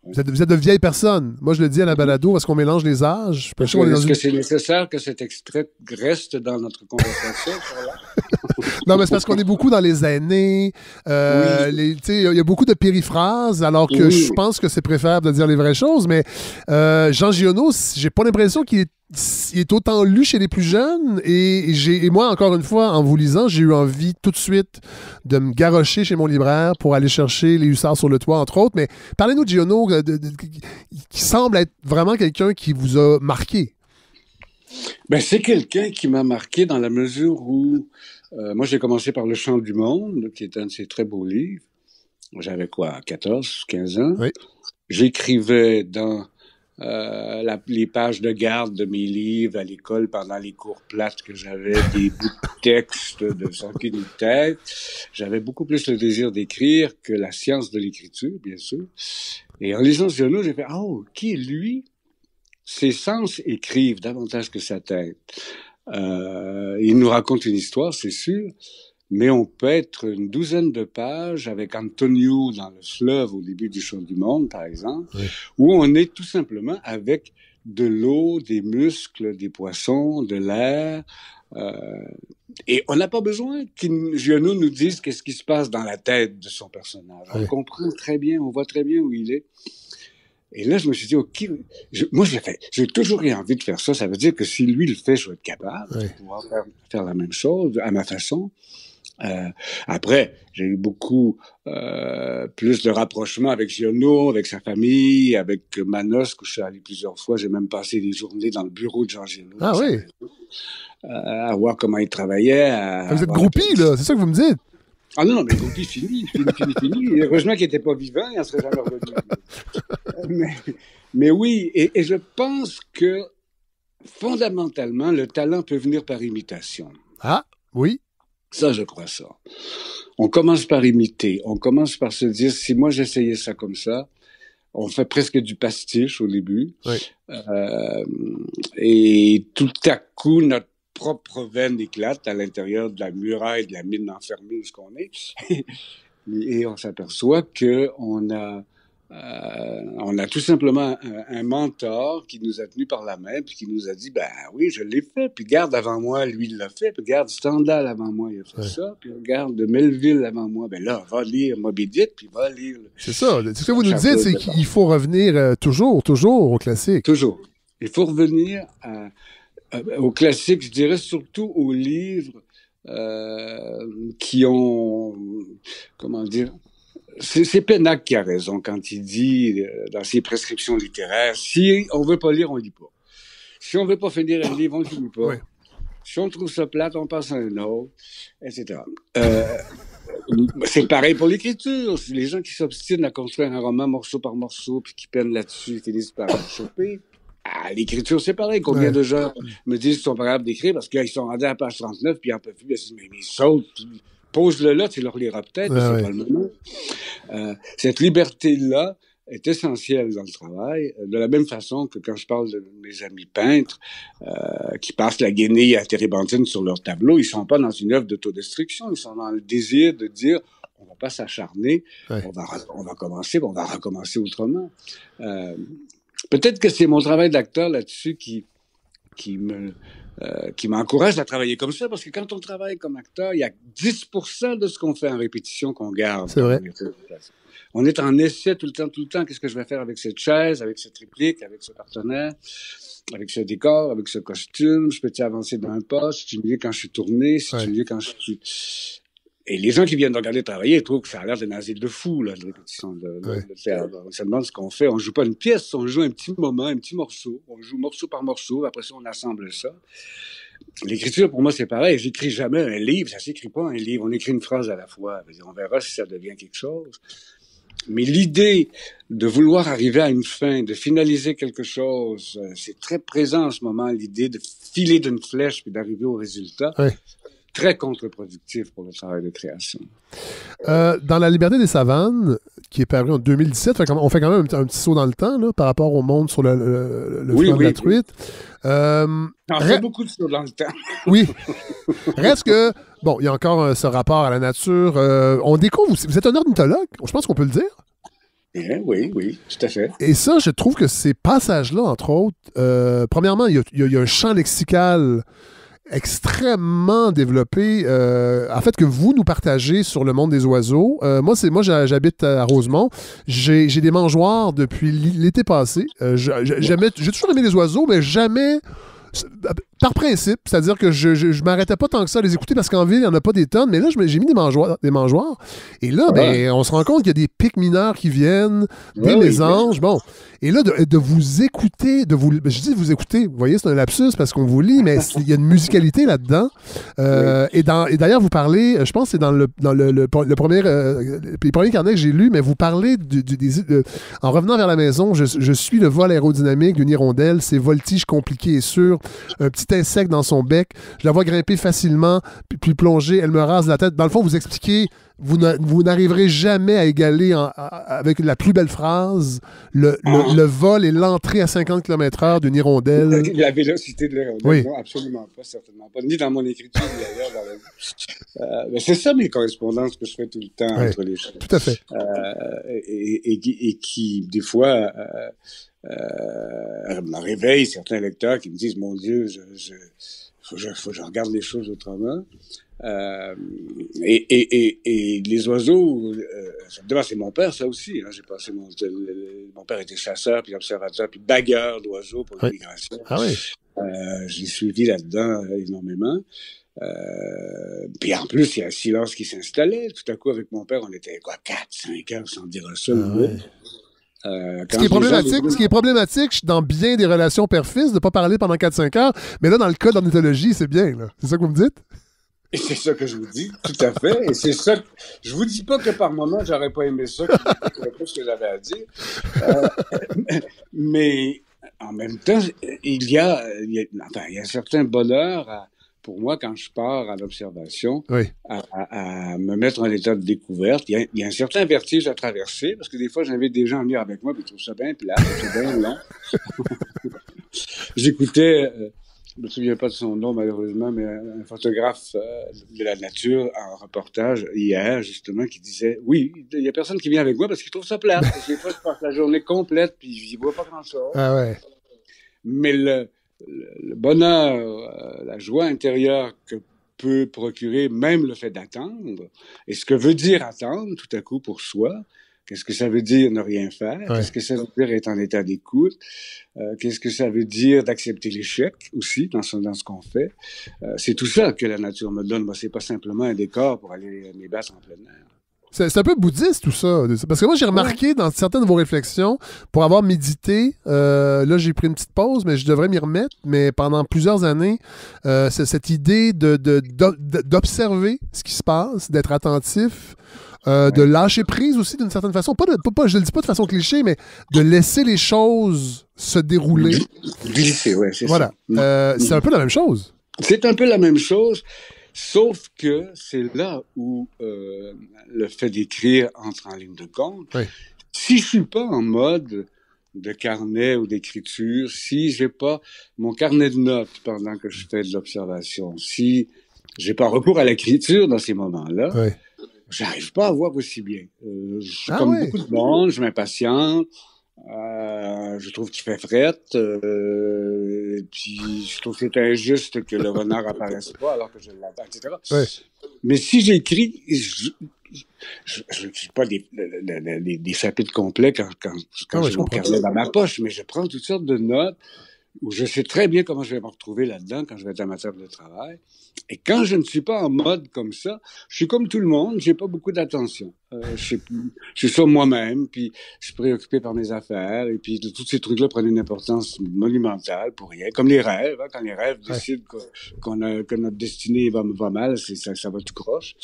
Vous êtes de vieilles personnes. Moi, je le dis à la balado parce qu'on mélange les âges. Est-ce que c'est nécessaire que cet extrait reste dans notre conversation? Non, mais c'est parce qu'on est beaucoup dans les aînés. Oui. Il y a beaucoup de périphrases, alors que oui. Je pense que c'est préférable de dire les vraies choses. Mais Jean Giono, j'ai pas l'impression qu'il est autant lu chez les plus jeunes. Et moi, encore une fois, en vous lisant, j'ai eu envie tout de suite de me garrocher chez mon libraire pour aller chercher Les Hussards sur le toit, entre autres. Mais parlez-nous de Giono, qui semble être vraiment quelqu'un qui vous a marqué. Ben, c'est quelqu'un qui m'a marqué dans la mesure où moi, j'ai commencé par Le Chant du Monde, qui est un de ses très beaux livres. J'avais quoi, 14, 15 ans? Oui. J'écrivais dans les pages de garde de mes livres à l'école pendant les cours plates que j'avais, des bouts de texte de sans queue ni tête. J'avais beaucoup plus le désir d'écrire que la science de l'écriture, bien sûr. Et en lisant Giono, j'ai fait « Ah, oh, qui est lui? » Ses sens écrivent davantage que sa tête. Il nous raconte une histoire, c'est sûr, mais on peut être une douzaine de pages avec Antonio dans le fleuve au début du Chant du Monde, par exemple, oui. Où on est tout simplement avec de l'eau, des muscles, des poissons, de l'air, et on n'a pas besoin que Giono nous dise qu'est-ce qui se passe dans la tête de son personnage. Oui. On comprend très bien, on voit très bien où il est. Et là, je me suis dit, OK, moi, j'ai toujours eu envie de faire ça. Ça veut dire que si lui le fait, je vais être capable de pouvoir faire la même chose à ma façon. Après, j'ai eu beaucoup plus de rapprochement avec Giono, avec sa famille, avec Manosque, où je suis allé plusieurs fois. J'ai même passé des journées dans le bureau de Jean Giono. Ah oui? À voir comment il travaillait. Vous êtes groupie, là, c'est ça que vous me dites? Ah non, mais groupie fini. Heureusement qu'il n'était pas vivant, il n'en serait jamais revenu. Mais oui, et je pense que fondamentalement, le talent peut venir par imitation. Ah, oui. Ça, je crois ça. On commence par imiter. On commence par se dire, si moi j'essayais ça comme ça, on fait presque du pastiche au début. Oui. Et tout à coup, notre propre veine éclate à l'intérieur de la muraille de la mine enfermée où on est. Et on s'aperçoit qu'on a tout simplement un mentor qui nous a tenus par la main puis qui nous a dit, ben oui, je l'ai fait. Puis regarde, avant moi, lui, il l'a fait. Puis regarde, Stendhal, avant moi, il a fait ça. Puis regarde, de Melville, avant moi, ben là, va lire Moby Dick, puis va lire... C'est ça. Ce que vous nous dites, c'est qu'il faut revenir toujours au classique. Toujours. Il faut revenir au classique, je dirais surtout aux livres qui ont... Comment dire... C'est Pénac qui a raison quand il dit dans ses prescriptions littéraires, si on veut pas lire, on lit pas. Si on veut pas finir un livre, on le finit pas. Oui. Si on trouve ça plate, on passe à un autre, etc. C'est pareil pour l'écriture. Les gens qui s'obstinent à construire un roman morceau par morceau puis qui peinent là-dessus finissent par choper. Ah, l'écriture, c'est pareil. Combien de gens me disent qu'ils sont pas capables d'écrire parce qu'ils sont rendus à la page 39 puis ils en peuvent plus. Mais ils sautent. Pose-le là, tu le reliras peut-être, mais c'est pas le moment. Cette liberté-là est essentielle dans le travail, de la même façon que quand je parle de mes amis peintres qui passent la guenille à térébenthine sur leur tableau, ils sont pas dans une œuvre d'autodestruction, ils sont dans le désir de dire on va pas s'acharner, on va commencer, on va recommencer autrement. Peut-être que c'est mon travail d'acteur là-dessus qui m'encourage à travailler comme ça, parce que quand on travaille comme acteur, il y a 10% de ce qu'on fait en répétition qu'on garde. C'est vrai. On est en essai tout le temps. Qu'est-ce que je vais faire avec cette chaise, avec cette réplique, avec ce partenaire, avec ce décor, avec ce costume? Je peux-tu avancer d'un pas? Si tu me dis quand je suis tourné, si tu me dis quand je suis... Et les gens qui viennent de regarder travailler, ils trouvent que ça a l'air d'un asile de fou, là, de répétition de faire. On se demande ce qu'on fait. On joue pas une pièce, on joue un petit moment, un petit morceau. On joue morceau par morceau, après ça, on assemble ça. L'écriture, pour moi, c'est pareil. J'écris jamais un livre. Ça s'écrit pas un livre. On écrit une phrase à la fois. On verra si ça devient quelque chose. Mais l'idée de vouloir arriver à une fin, de finaliser quelque chose, c'est très présent en ce moment, l'idée de filer d'une flèche puis d'arriver au résultat. Oui. Très contre-productif pour le travail de création. Dans La liberté des savanes, qui est paru en 2017, on fait quand même un petit saut dans le temps là, par rapport au monde sur le flanc de la truite. On fait beaucoup de sauts dans le temps. Oui. Reste que, bon, il y a encore ce rapport à la nature. On découvre, vous êtes un ornithologue, je pense qu'on peut le dire. Oui, tout à fait. Et ça, je trouve que ces passages-là, entre autres, premièrement, il y a un champ lexical extrêmement développé, en fait, que vous nous partagez sur le monde des oiseaux. Moi, j'habite à Rosemont. J'ai des mangeoires depuis l'été passé. J'ai toujours aimé les oiseaux, mais jamais par principe, c'est-à-dire que je m'arrêtais pas tant que ça à les écouter parce qu'en ville, il n'y en a pas des tonnes, mais là, j'ai mis des mangeoires. Et là, on se rend compte qu'il y a des pics mineurs qui viennent, des mésanges, bon. Et là, de vous écouter, je dis vous écouter, vous voyez, c'est un lapsus parce qu'on vous lit, mais il y a une musicalité là-dedans. Et d'ailleurs, vous parlez, je pense que c'est dans le premier carnet que j'ai lu, mais vous parlez en revenant vers la maison, je suis le vol aérodynamique d'une hirondelle, ses voltiges compliqués et sûrs, un petit insecte dans son bec, je la vois grimper facilement, puis plonger, elle me rase la tête. Dans le fond, vous expliquez, vous n'arriverez jamais à égaler avec la plus belle phrase le vol et l'entrée à 50 km/h d'une hirondelle. La vélocité de l'hirondelle, oui. Non, absolument pas, certainement pas. Ni dans mon écriture, ni ailleurs dans la vie. Mais c'est ça mes correspondances que je fais tout le temps entre les choses. Tout à fait. Et qui, des fois, me réveille certains lecteurs qui me disent, mon Dieu, faut que je regarde les choses autrement. Et les oiseaux, d'abord c'est mon père, ça aussi. Hein, j'ai passé mon père était chasseur, puis observateur, puis bagueur d'oiseaux pour l'immigration. Ah oui. J'ai suivi là-dedans énormément. Puis en plus, il y a un silence qui s'installait. Tout à coup, avec mon père, on était 4-5 heures sans dire un seul mot. Ce qui est problématique dans bien des relations père-fils, de ne pas parler pendant 4-5 heures, mais là, dans le cas d'ornithologie, c'est bien. Là. C'est ça que vous me dites? Et c'est ça que je vous dis, tout à fait. Et c'est ça que... Je vous dis pas que par moment, j'aurais pas aimé ça, que ce que j'avais à dire. Mais en même temps, il y a un certain bonheur pour moi, quand je pars à l'observation, à me mettre en état de découverte. Il y a un certain vertige à traverser, parce que des fois, j'invite des gens à venir avec moi, puis ils trouvent ça bien plat, c'est bien long. J'écoutais, je me souviens pas de son nom, malheureusement, mais un photographe de la nature en reportage hier, justement, qui disait, oui, il y a personne qui vient avec moi parce qu'il trouve ça plat. Des fois, je passe la journée complète, puis il voit pas grand-chose. Ah ouais. Mais le bonheur, la joie intérieure que peut procurer même le fait d'attendre, et ce que veut dire attendre tout à coup pour soi, qu'est-ce que ça veut dire ne rien faire, qu'est-ce que ça veut dire être en état d'écoute, qu'est-ce que ça veut dire d'accepter l'échec aussi dans ce qu'on fait, c'est tout ça que la nature me donne. Moi, c'est pas simplement un décor pour aller me battre en plein air. C'est un peu bouddhiste tout ça. Parce que moi, j'ai remarqué dans certaines de vos réflexions, pour avoir médité, là j'ai pris une petite pause, mais je devrais m'y remettre, mais pendant plusieurs années, c'est cette idée d'observer ce qui se passe, d'être attentif, de lâcher prise aussi d'une certaine façon. Je ne le dis pas de façon cliché, mais de laisser les choses se dérouler. Glisser, oui, c'est ça. Voilà. C'est un peu la même chose. C'est un peu la même chose. Sauf que c'est là où le fait d'écrire entre en ligne de compte. Oui. Si je suis pas en mode de carnet ou d'écriture, si j'ai pas mon carnet de notes pendant que je fais de l'observation, si j'ai pas recours à l'écriture dans ces moments-là, j'arrive pas à voir aussi bien. Comme beaucoup de monde, je m'impatiente. Je trouve qu'il fait frette, puis je trouve que c'est injuste que le renard apparaisse pas alors que je l'attends, etc. Ouais. Mais si j'écris, je n'écris pas des chapitres complets quand j'ai mon carnet dans ma poche, mais je prends toutes sortes de notes. où je sais très bien comment je vais me retrouver là-dedans quand je vais être à ma table de travail. Et quand je ne suis pas en mode comme ça, je suis comme tout le monde, j'ai pas beaucoup d'attention. Je suis sur moi-même, puis je suis préoccupé par mes affaires, et puis tous ces trucs-là prennent une importance monumentale pour rien. Comme les rêves, hein, quand les rêves décident que notre destinée va mal, ça va tout croche.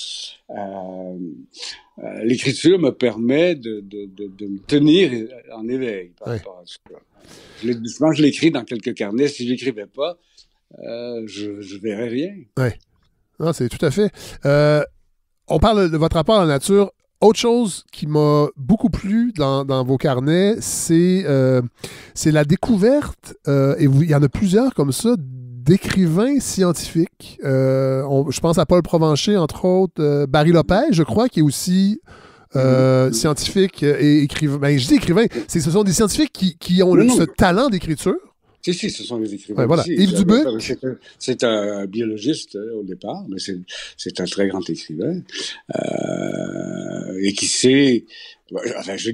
L'écriture me permet de me tenir en éveil par rapport à ça. Souvent, je l'écris dans quelques carnets. Si je l'écrivais pas, je verrais rien. Oui. Non, c'est tout à fait. On parle de votre rapport à la nature. Autre chose qui m'a beaucoup plu dans vos carnets, c'est la découverte, et il y en a plusieurs comme ça, d'écrivains scientifiques. Je pense à Paul Provencher, entre autres, Barry Lopez, je crois, qui est aussi scientifique et écrivain. Ben, je dis écrivain, ce sont des scientifiques qui ont ce talent d'écriture. Si, ce sont des écrivains. Voilà. Yves Dubuc. C'est un biologiste au départ, mais c'est un très grand écrivain. Et qui sait... Enfin, je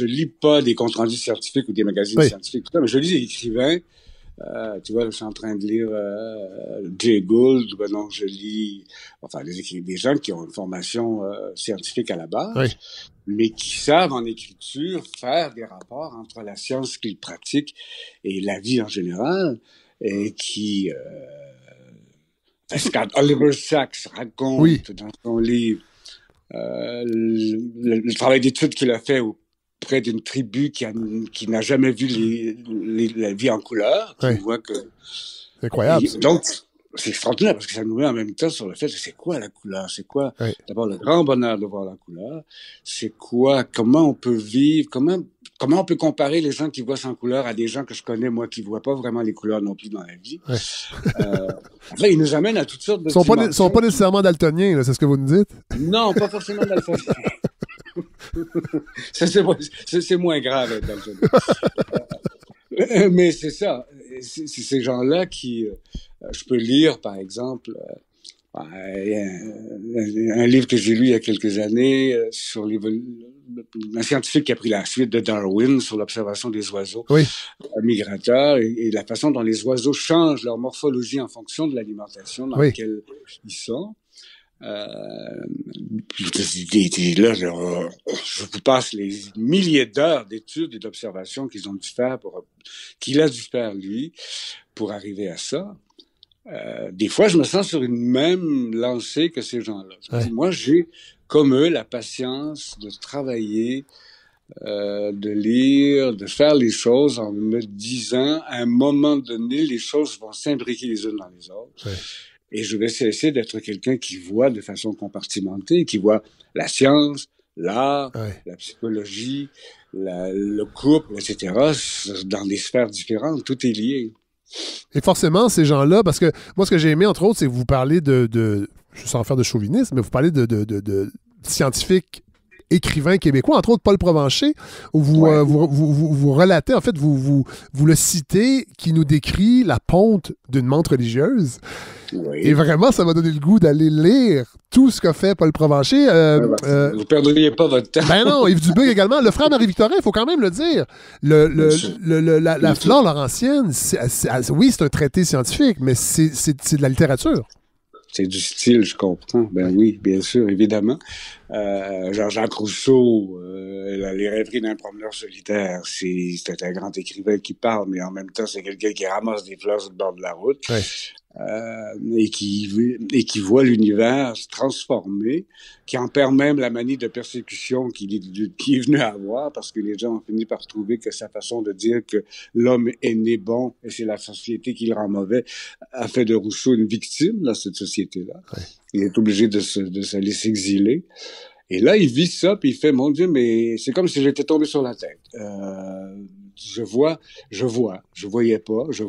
lis pas des comptes rendus scientifiques ou des magazines scientifiques, mais je lis des écrivains. Tu vois, je suis en train de lire Jay Gould, non, je lis des gens qui ont une formation scientifique à la base, mais qui savent en écriture faire des rapports entre la science qu'ils pratiquent et la vie en général, et qui... quand Oliver Sacks raconte dans son livre le travail d'étude qu'il a fait auprès d'une tribu qui n'a jamais vu la vie en couleur, qui voit que... C'est incroyable. Donc, c'est extraordinaire parce que ça nous met en même temps sur le fait, c'est quoi la couleur? C'est quoi, d'abord, le grand bonheur de voir la couleur? C'est quoi, comment on peut vivre? Comment on peut comparer les gens qui voient sans couleur à des gens que je connais, moi, qui voient pas vraiment les couleurs non plus dans la vie? Enfin, ils nous amènent à toutes sortes de Ils sont pas nécessairement daltoniens, là, c'est ce que vous nous dites? Non, pas forcément daltoniens. c'est moins grave, daltonien. Mais c'est ça. C'est ces gens-là qui... je peux lire, par exemple, un livre que j'ai lu il y a quelques années sur un scientifique qui a pris la suite de Darwin sur l'observation des oiseaux migrateurs et la façon dont les oiseaux changent leur morphologie en fonction de l'alimentation dans laquelle ils sont. Là, je vous passe les milliers d'heures d'études et d'observations qu'il a dû faire, lui, pour arriver à ça. Des fois, je me sens sur une même lancée que ces gens-là. Moi, j'ai, comme eux, la patience de travailler, de lire, de faire les choses en me disant, à un moment donné, les choses vont s'imbriquer les unes dans les autres. Et je vais essayer d'être quelqu'un qui voit de façon compartimentée, qui voit la science, l'art, la psychologie, le couple, etc., dans des sphères différentes. Tout est lié. Et forcément, ces gens-là, parce que moi, ce que j'ai aimé, entre autres, c'est que vous parlez sans faire de chauvinisme, mais vous parlez de scientifiques écrivain québécois, entre autres Paul Provencher, où vous relatez, en fait, vous le citez, qui nous décrit la ponte d'une menthe religieuse. Et vraiment, ça m'a donné le goût d'aller lire tout ce qu'a fait Paul Provencher. Vous ne perdriez pas votre temps. Ben non, Yves Dubuc également. Le frère Marie-Victorin, il faut quand même le dire. La flore laurentienne, oui, c'est un traité scientifique, mais c'est de la littérature. C'est du style, je comprends. Ben oui, bien sûr, évidemment. Jean-Jacques Rousseau, Les rêveries d'un promeneur solitaire, c'est un grand écrivain qui parle, mais en même temps, c'est quelqu'un qui ramasse des fleurs sur le bord de la route. Et qui voit l'univers se transformer, qui en perd même la manie de persécution qu'il est venu avoir, parce que les gens ont fini par trouver que sa façon de dire que l'homme est né bon et c'est la société qui le rend mauvais a fait de Rousseau une victime dans cette société-là. Il est obligé de se laisser exiler. Et là, il vit ça, puis il fait, mon Dieu, mais c'est comme si j'étais tombé sur la tête. Je voyais pas, je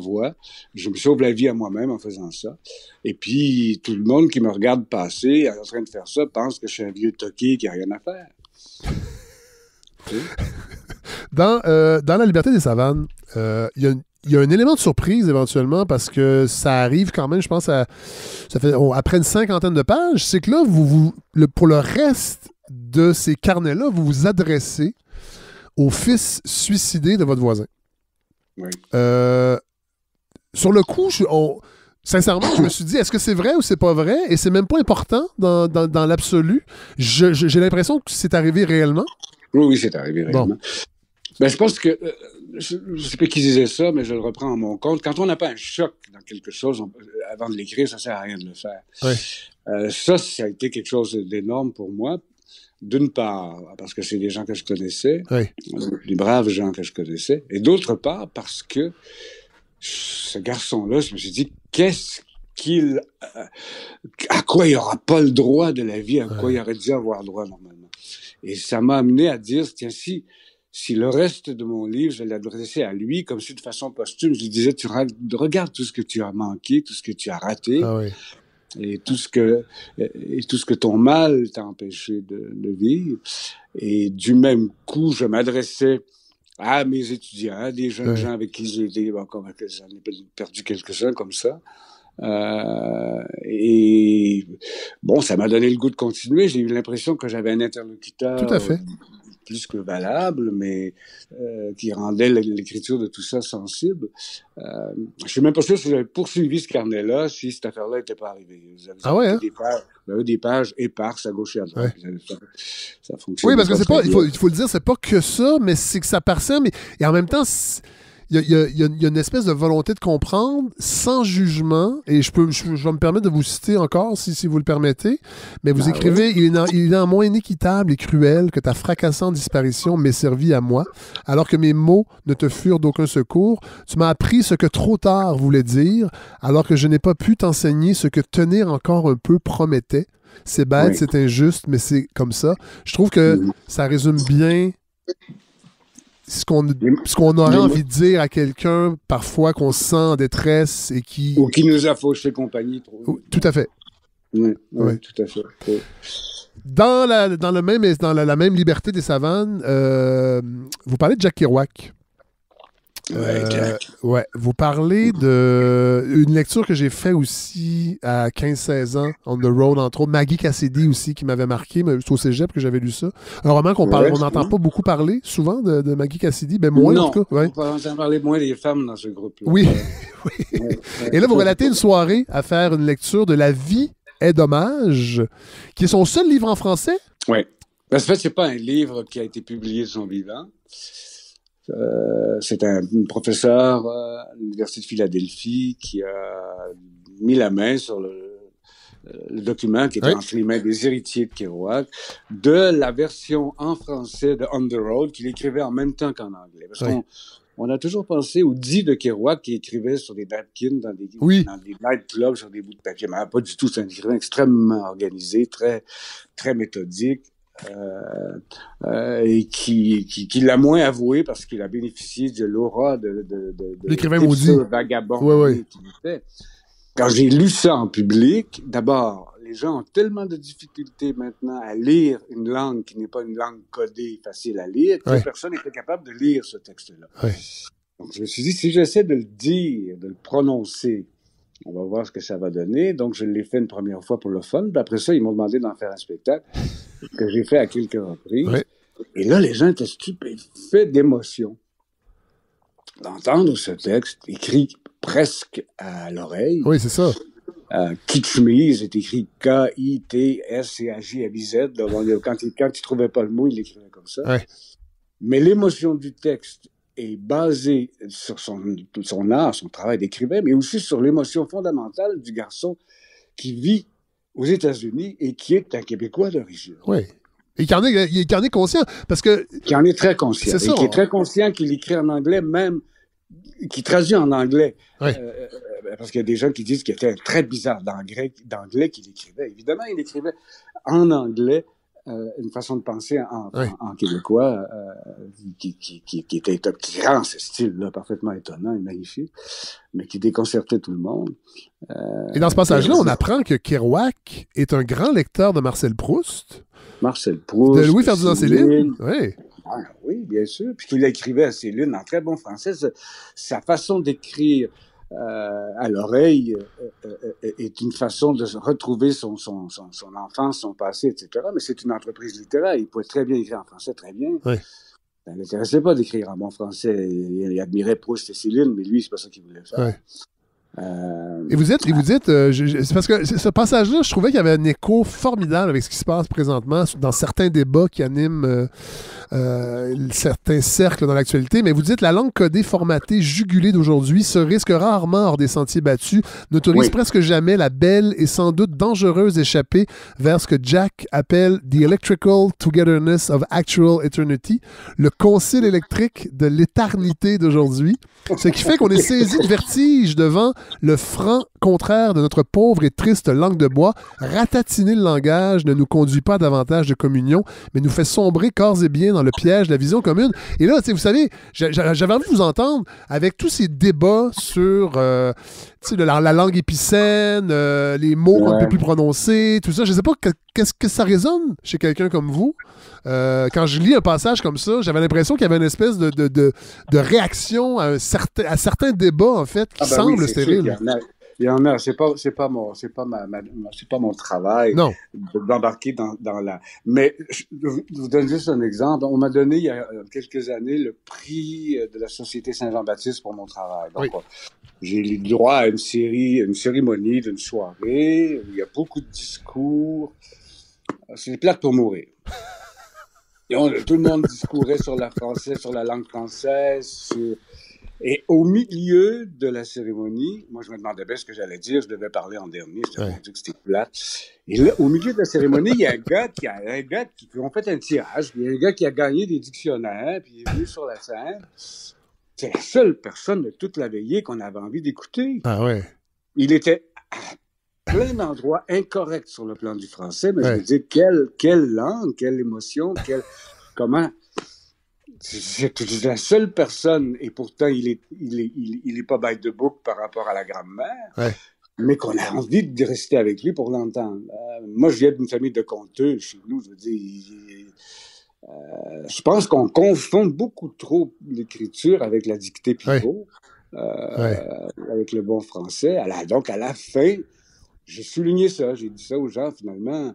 me sauve la vie à moi-même en faisant ça. Et puis, tout le monde qui me regarde passer, en train de faire ça, pense que je suis un vieux toqué qui a rien à faire. Dans La liberté des savanes, il y a un élément de surprise éventuellement parce que ça arrive quand même, je pense, après une 50aine de pages, c'est que là, pour le reste de ces carnets-là, vous vous adressez au fils suicidé de votre voisin. Oui. Sur le coup, sincèrement, je me suis dit, est-ce que c'est vrai ou c'est pas vrai? Et c'est même pas important dans l'absolu. J'ai l'impression que c'est arrivé réellement. Oui, oui, c'est arrivé Bon, réellement. Ben, je pense que, je ne sais pas qui disait ça, mais je le reprends en mon compte. Quand on n'a pas un choc dans quelque chose, avant de l'écrire, ça sert à rien de le faire. ouais, Ça a été quelque chose d'énorme pour moi. D'une part, parce que c'est des gens que je connaissais, ouais, des braves gens que je connaissais, et d'autre part, parce que ce garçon-là, je me suis dit, qu'est-ce qu'il, à quoi il n'aura pas le droit de la vie, à quoi il ouais. aurait dû avoir droit normalement. Et ça m'a amené à dire, tiens, si le reste de mon livre, je l'adressais à lui, comme si de façon posthume, je lui disais, regarde tout ce que tu as manqué, tout ce que tu as raté, Ah oui. et tout ce que ton mal t'a empêché de vivre. Et du même coup, je m'adressais à mes étudiants, à des jeunes Ouais. gens avec qui j'ai été, bon, comme j'en ai perdu quelques-uns comme ça. Et bon, ça m'a donné le goût de continuer. J'ai eu l'impression que j'avais un Tout à interlocuteur fait. plus que valable, mais qui rendait l'écriture de tout ça sensible. Je suis même pas sûr si j'avais poursuivi ce carnet-là si cette affaire-là n'était pas arrivée. Ah J'avais ouais, été hein? des pages éparses à gauche et à droite. Ouais. Ça Oui, fonctionnait parce que pas c'est très pas, bien. il faut le dire, c'est pas que ça, mais c'est que ça parsème. Et en même temps, il y a une espèce de volonté de comprendre sans jugement. Et je vais me permettre de vous citer encore, si vous le permettez. Mais vous Ah ouais? écrivez, il est en moins inéquitable et cruel que ta fracassante disparition m'ait servi à moi, alors que mes mots ne te furent d'aucun secours. Tu m'as appris ce que trop tard voulait dire, alors que je n'ai pas pu t'enseigner ce que tenir encore un peu promettait. C'est bête, Oui. c'est injuste, mais c'est comme ça. Je trouve que Mhm. ça résume bien Les, ce qu'on aurait les, envie de dire à quelqu'un parfois qu'on se sent en détresse et ou qui... qui nous a fauché compagnie trop Oh, vite. tout à fait. Oui, oui, Ouais. tout à fait. Oui. Dans la même liberté des savanes, vous parlez de Jack Kerouac. Ouais, Jack. Ouais, vous parlez de une lecture que j'ai fait aussi à 15-16 ans, On the Road, entre autres. Maggie Cassidy aussi, qui m'avait marqué, mais c'est au cégep que j'avais lu ça. Un roman Ouais. on n'entend pas beaucoup parler, souvent, de Maggie Cassidy. Ben, moins, en Non, tout cas. Ouais. on peut en parler moins des femmes dans ce groupe-là. Oui, Ouais, oui. ouais, Et là, vous ouais. relatez une soirée à faire une lecture de La vie est dommage, qui est son seul livre en français. Ouais. En fait, c'est pas un livre qui a été publié de son vivant. C'est un professeur à l'Université de Philadelphie qui a mis la main sur le document qui était Oui, entre les mains des héritiers de Kerouac, de la version en français de On the Road qu'il écrivait en même temps qu'en anglais. Parce oui, qu'on a toujours pensé au dit de Kerouac qui écrivait sur des napkins oui, dans des nightclubs sur des bouts de papier. Mais pas du tout, c'est un écrivain extrêmement organisé, très, très méthodique. Et qui l'a moins avoué parce qu'il a bénéficié de l'aura de l'écrivain maudit. hipster vagabond Oui, oui, qu'il était. Quand j'ai lu ça en public, d'abord, les gens ont tellement de difficultés maintenant à lire une langue qui n'est pas une langue codée, facile à lire, que oui, personne n'était capable de lire ce texte-là. oui. Donc, je me suis dit, si j'essaie de le dire, de le prononcer, on va voir ce que ça va donner. Donc, je l'ai fait une première fois pour le fun. Puis après ça, ils m'ont demandé d'en faire un spectacle que j'ai fait à quelques reprises. Oui. Et là, les gens étaient stupéfaits d'émotion d'entendre ce texte écrit presque à l'oreille. Oui, c'est ça. Kitschmise est écrit K-I-T-S-C-H-I-M-I-Z. Quand il trouvait pas le mot, il l'écrivait comme ça. Oui. Mais l'émotion du texte est basée sur son art, son travail d'écrivain, mais aussi sur l'émotion fondamentale du garçon qui vit aux États-Unis et qui est un Québécois d'origine. Oui. Et qui en est conscient. Parce que. Qui en est très conscient. C'est ça. Et qui est très conscient qu'il écrit en anglais, même qui traduit en anglais. Oui. Parce qu'il y a des gens qui disent qu'il était très bizarre d'anglais qu'il écrivait. Évidemment, il écrivait en anglais une façon de penser en québécois qui était grand, ce style-là, parfaitement étonnant et magnifique, mais qui déconcertait tout le monde. Et dans ce passage-là, on apprend que Kerouac est un grand lecteur de Marcel Proust. Marcel Proust. De Louis-Ferdinand Céline. Oui. Ah, oui, bien sûr. Puis qu'il écrivait à Céline en très bon français. Sa façon d'écrire à l'oreille est une façon de retrouver son enfance, son passé, etc. Mais c'est une entreprise littéraire. Il pouvait très bien écrire en français, très bien. Oui. Ça ne l'intéressait pas d'écrire en bon français. Il admirait Proust et Céline, mais lui, c'est pas ça qu'il voulait faire. Ouais. Et vous dites, c'est parce que ce passage-là, je trouvais qu'il y avait un écho formidable avec ce qui se passe présentement dans certains débats qui animent certains cercles dans l'actualité. Mais vous dites, la langue codée, formatée, jugulée d'aujourd'hui se risque rarement hors des sentiers battus, n'autorise presque jamais la belle et sans doute dangereuse échappée vers ce que Jack appelle « the electrical togetherness of actual eternity », le concile électrique de l'éternité d'aujourd'hui, ce qui fait qu'on est saisi de vertige devant le franc contraire de notre pauvre et triste langue de bois. Ratatiner le langage ne nous conduit pas à davantage de communion, mais nous fait sombrer corps et biens dans le piège de la vision commune. Et là, vous savez, j'avais envie de vous entendre avec tous ces débats sur la langue épicène, les mots qu'on ne peut plus prononcer, tout ça. Je ne sais pas qu'est-ce que ça résonne chez quelqu'un comme vous. Quand je lis un passage comme ça, j'avais l'impression qu'il y avait une espèce de réaction à certains débats, en fait, qui semblent stériles. Il y en a. C'est pas mon travail d'embarquer dans la. Mais je vous donne juste un exemple. On m'a donné il y a quelques années le prix de la Société Saint-Jean-Baptiste pour mon travail. Donc, j'ai eu droit à une cérémonie d'une soirée où il y a beaucoup de discours. C'est plate pour mourir. Et tout le monde discourait sur la langue française. Et au milieu de la cérémonie, moi, je me demandais bien ce que j'allais dire. Je devais parler en dernier. Je t'avais dit que c'était plate. Et là, au milieu de la cérémonie, il y a un gars qui ont fait un tirage. Il y a un gars qui a gagné des dictionnaires, puis il est venu sur la scène. C'est la seule personne de toute la veillée qu'on avait envie d'écouter. Ah ouais. Il était à plein d'endroits incorrects sur le plan du français, mais je me dis, quelle langue, quelle émotion, comment... C'est la seule personne, et pourtant il est pas by the book par rapport à la grammaire, mais qu'on a envie de rester avec lui pour l'entendre. Moi, je viens d'une famille de conteux chez nous, je veux dire, je pense qu'on confond beaucoup trop l'écriture avec la dictée pivot, avec le bon français. Donc, à la fin, j'ai souligné ça, j'ai dit ça aux gens, finalement...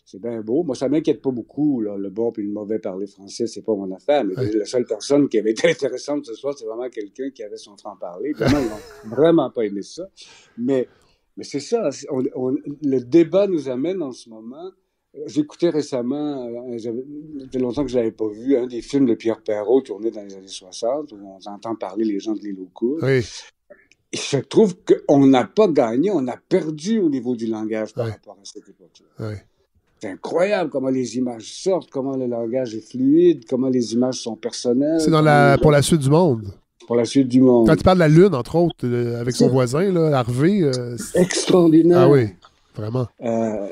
C'est bien beau. Moi, ça m'inquiète pas beaucoup, là, le bon et le mauvais parler français, c'est pas mon affaire. Mais la seule personne qui avait été intéressante ce soir, c'est vraiment quelqu'un qui avait son franc-parler. Vraiment, ils n'ont vraiment pas aimé ça. Mais c'est ça. Le débat nous amène en ce moment. J'écoutais récemment, ça fait longtemps que je l'avais pas vu, un des films de Pierre Perrault tourné dans les années 60, où on entend parler les gens de l'île aux Coudres. Et je trouve qu'on n'a pas gagné, on a perdu au niveau du langage par rapport à cette époque-là. C'est incroyable comment les images sortent, comment le langage est fluide, comment les images sont personnelles. C'est pour la suite du monde. Pour la suite du monde. Quand tu parles de la Lune, entre autres, avec son voisin, là, Harvey. Extraordinaire. Ah oui, vraiment.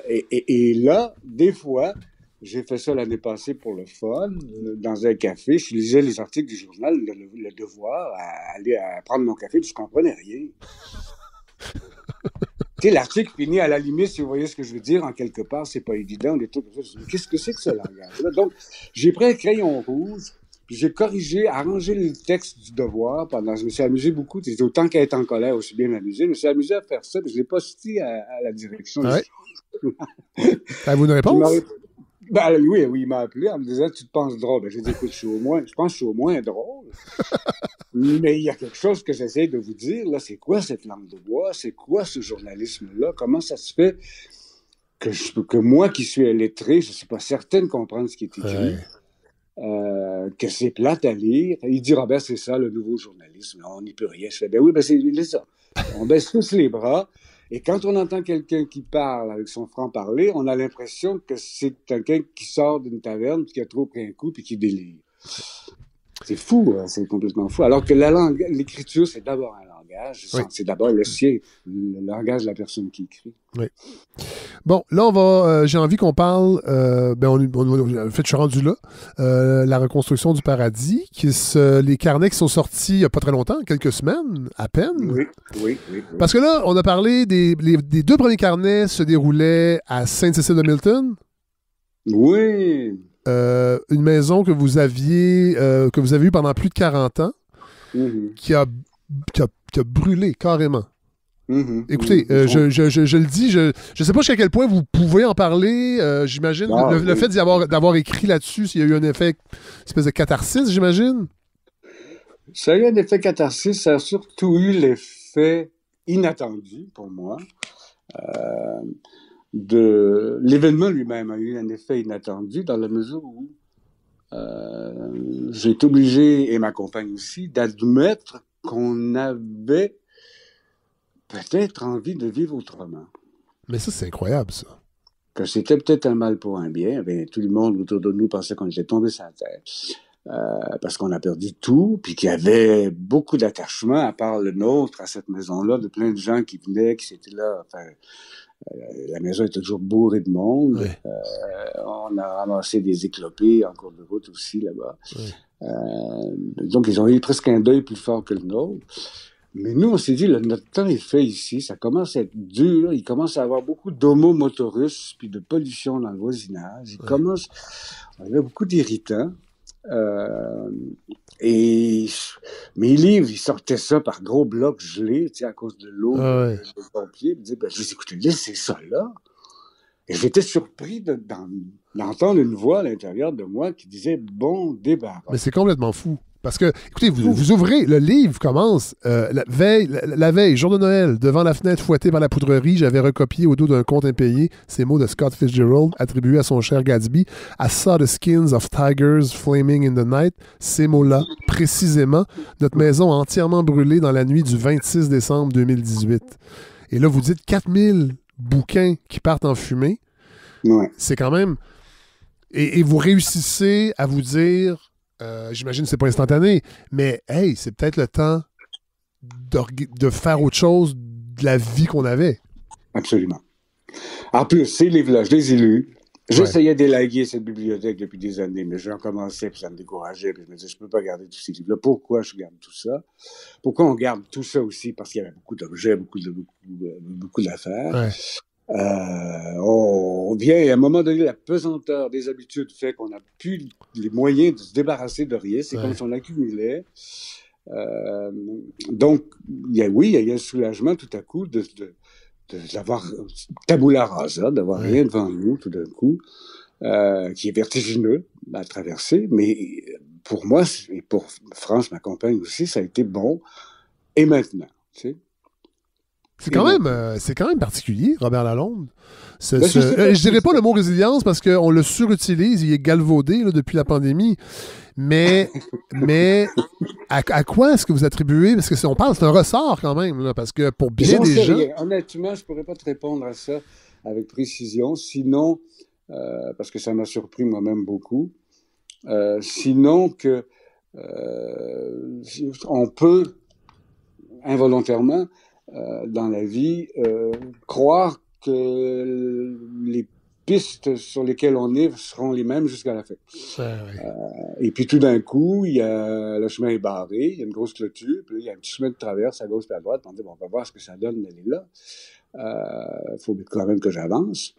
Et là, des fois, j'ai fait ça l'année passée pour le fun, dans un café. Je lisais les articles du journal, le Devoir, à prendre mon café, puis je comprenais rien. Tu sais, l'article finit à la limite, si vous voyez ce que je veux dire, en quelque part, c'est pas évident, des trucs comme ça. Qu'est-ce que c'est que ce langage-là? Donc, j'ai pris un crayon rouge, puis j'ai arrangé le texte du Devoir pendant, je me suis amusé beaucoup, autant qu'à être en colère, aussi bien m'amuser, je me suis amusé à faire ça, puis je l'ai posté à la direction. Avez-vous une réponse? Oui, il m'a appelé en me disant, tu te penses drôle? J'ai dit, écoute, je pense que je suis au moins drôle. Mais il y a quelque chose que j'essaie de vous dire, là, c'est quoi cette langue de bois? C'est quoi ce journalisme-là? Comment ça se fait que moi qui suis illettré, je ne suis pas certain de comprendre ce qui est écrit, que c'est plate à lire? Il dit, Robert, c'est ça le nouveau journalisme, on n'y peut rien. Je fais, oui, c'est ça. On baisse tous les bras. Et quand on entend quelqu'un qui parle avec son franc-parler, on a l'impression que c'est quelqu'un qui sort d'une taverne, qui a trop pris un coup, puis qui délire. C'est fou, hein, c'est complètement fou. Alors que l'écriture, c'est d'abord un langage, c'est d'abord le sien, le langage de la personne qui écrit. Oui. Bon, là, j'ai envie qu'on parle, en fait, je suis rendu là, la reconstruction du paradis, les carnets qui sont sortis il n'y a pas très longtemps, quelques semaines, à peine. Oui. Parce que là, on a parlé des 2 premiers carnets se déroulaient à Sainte-Cécile-de-Milton. Oui. Une maison que vous avez eue pendant plus de 40 ans, qui a brûlé carrément. Écoutez, je le dis, je ne sais pas jusqu'à quel point vous pouvez en parler. J'imagine le fait d'avoir écrit là-dessus, s'il y a eu un effet, une espèce de catharsis, j'imagine. Ça a eu un effet catharsis, ça a surtout eu l'effet inattendu pour moi. L'événement lui-même a eu un effet inattendu dans la mesure où j'ai été obligé, et ma compagne aussi, d'admettre qu'on avait peut-être envie de vivre autrement. Mais ça, c'est incroyable, ça. Que c'était peut-être un mal pour un bien. Bien, tout le monde autour de nous pensait qu'on était tombé sur la terre. Parce qu'on a perdu tout, puis qu'il y avait beaucoup d'attachements, à part le nôtre, à cette maison-là, de plein de gens qui venaient, qui s'étaient là. Enfin, la maison était toujours bourrée de monde. Ouais. On a ramassé des éclopés en cours de route aussi, là-bas. Ouais. Donc, ils ont eu presque un deuil plus fort que le nôtre. Mais nous, on s'est dit, notre temps est fait ici, ça commence à être dur, il commence à avoir beaucoup d'homo motorus, puis de pollution dans le voisinage. On avait beaucoup d'irritants. Et mes livres, ils sortaient ça par gros blocs gelés, tu sais, à cause de l'eau, des pompiers. Je disais, écoutez, laissez ça là. Et j'étais surpris d'entendre une voix à l'intérieur de moi qui disait, bon débarras. Mais c'est complètement fou. Parce que, écoutez, vous ouvrez, le livre commence la veille, jour de Noël, devant la fenêtre fouettée par la poudrerie, j'avais recopié au dos d'un compte impayé ces mots de Scott Fitzgerald attribués à son cher Gatsby. I saw the skins of tigers flaming in the night. Ces mots-là, précisément, notre maison entièrement brûlée dans la nuit du 26 décembre 2018. Et là, vous dites 4000 bouquins qui partent en fumée. Ouais. C'est quand même... Et vous réussissez à vous dire... j'imagine que c'est pas instantané, mais hey, c'est peut-être le temps de faire autre chose de la vie qu'on avait. Absolument. En plus, ces livres-là, je les ai lus. J'essayais d'élaguer cette bibliothèque depuis des années, mais j'en commençais, puis ça me décourageait, puis je me disais, je peux pas garder tous ces livres-là. Pourquoi je garde tout ça? Pourquoi on garde tout ça aussi? Parce qu'il y avait beaucoup d'objets, beaucoup d'affaires. Ouais. On vient, à un moment donné, la pesanteur des habitudes fait qu'on n'a plus les moyens de se débarrasser de rien. C'est comme si on accumulait. Donc, il y a un soulagement tout à coup d'avoir tabula rasa, d'avoir rien devant nous tout d'un coup, qui est vertigineux à traverser. Mais pour moi, et pour France, ma compagne aussi, ça a été bon. Et maintenant, tu sais. C'est quand même particulier, Robert Lalonde. Je dirais pas le mot résilience parce qu'on le surutilise, il est galvaudé là, depuis la pandémie. Mais à quoi est-ce que vous attribuez? Parce que si on parle, c'est un ressort quand même, là, parce que pour bien des gens... Honnêtement, je pourrais pas te répondre à ça avec précision, sinon, parce que ça m'a surpris moi-même beaucoup, sinon que on peut involontairement dans la vie, croire que les pistes sur lesquelles on est seront les mêmes jusqu'à la fin. Et puis tout d'un coup, le chemin est barré, il y a une grosse clôture, puis il y a un petit chemin de traverse à gauche et à droite, on dit, bon, on va voir ce que ça donne d'aller là. Faut quand même que j'avance.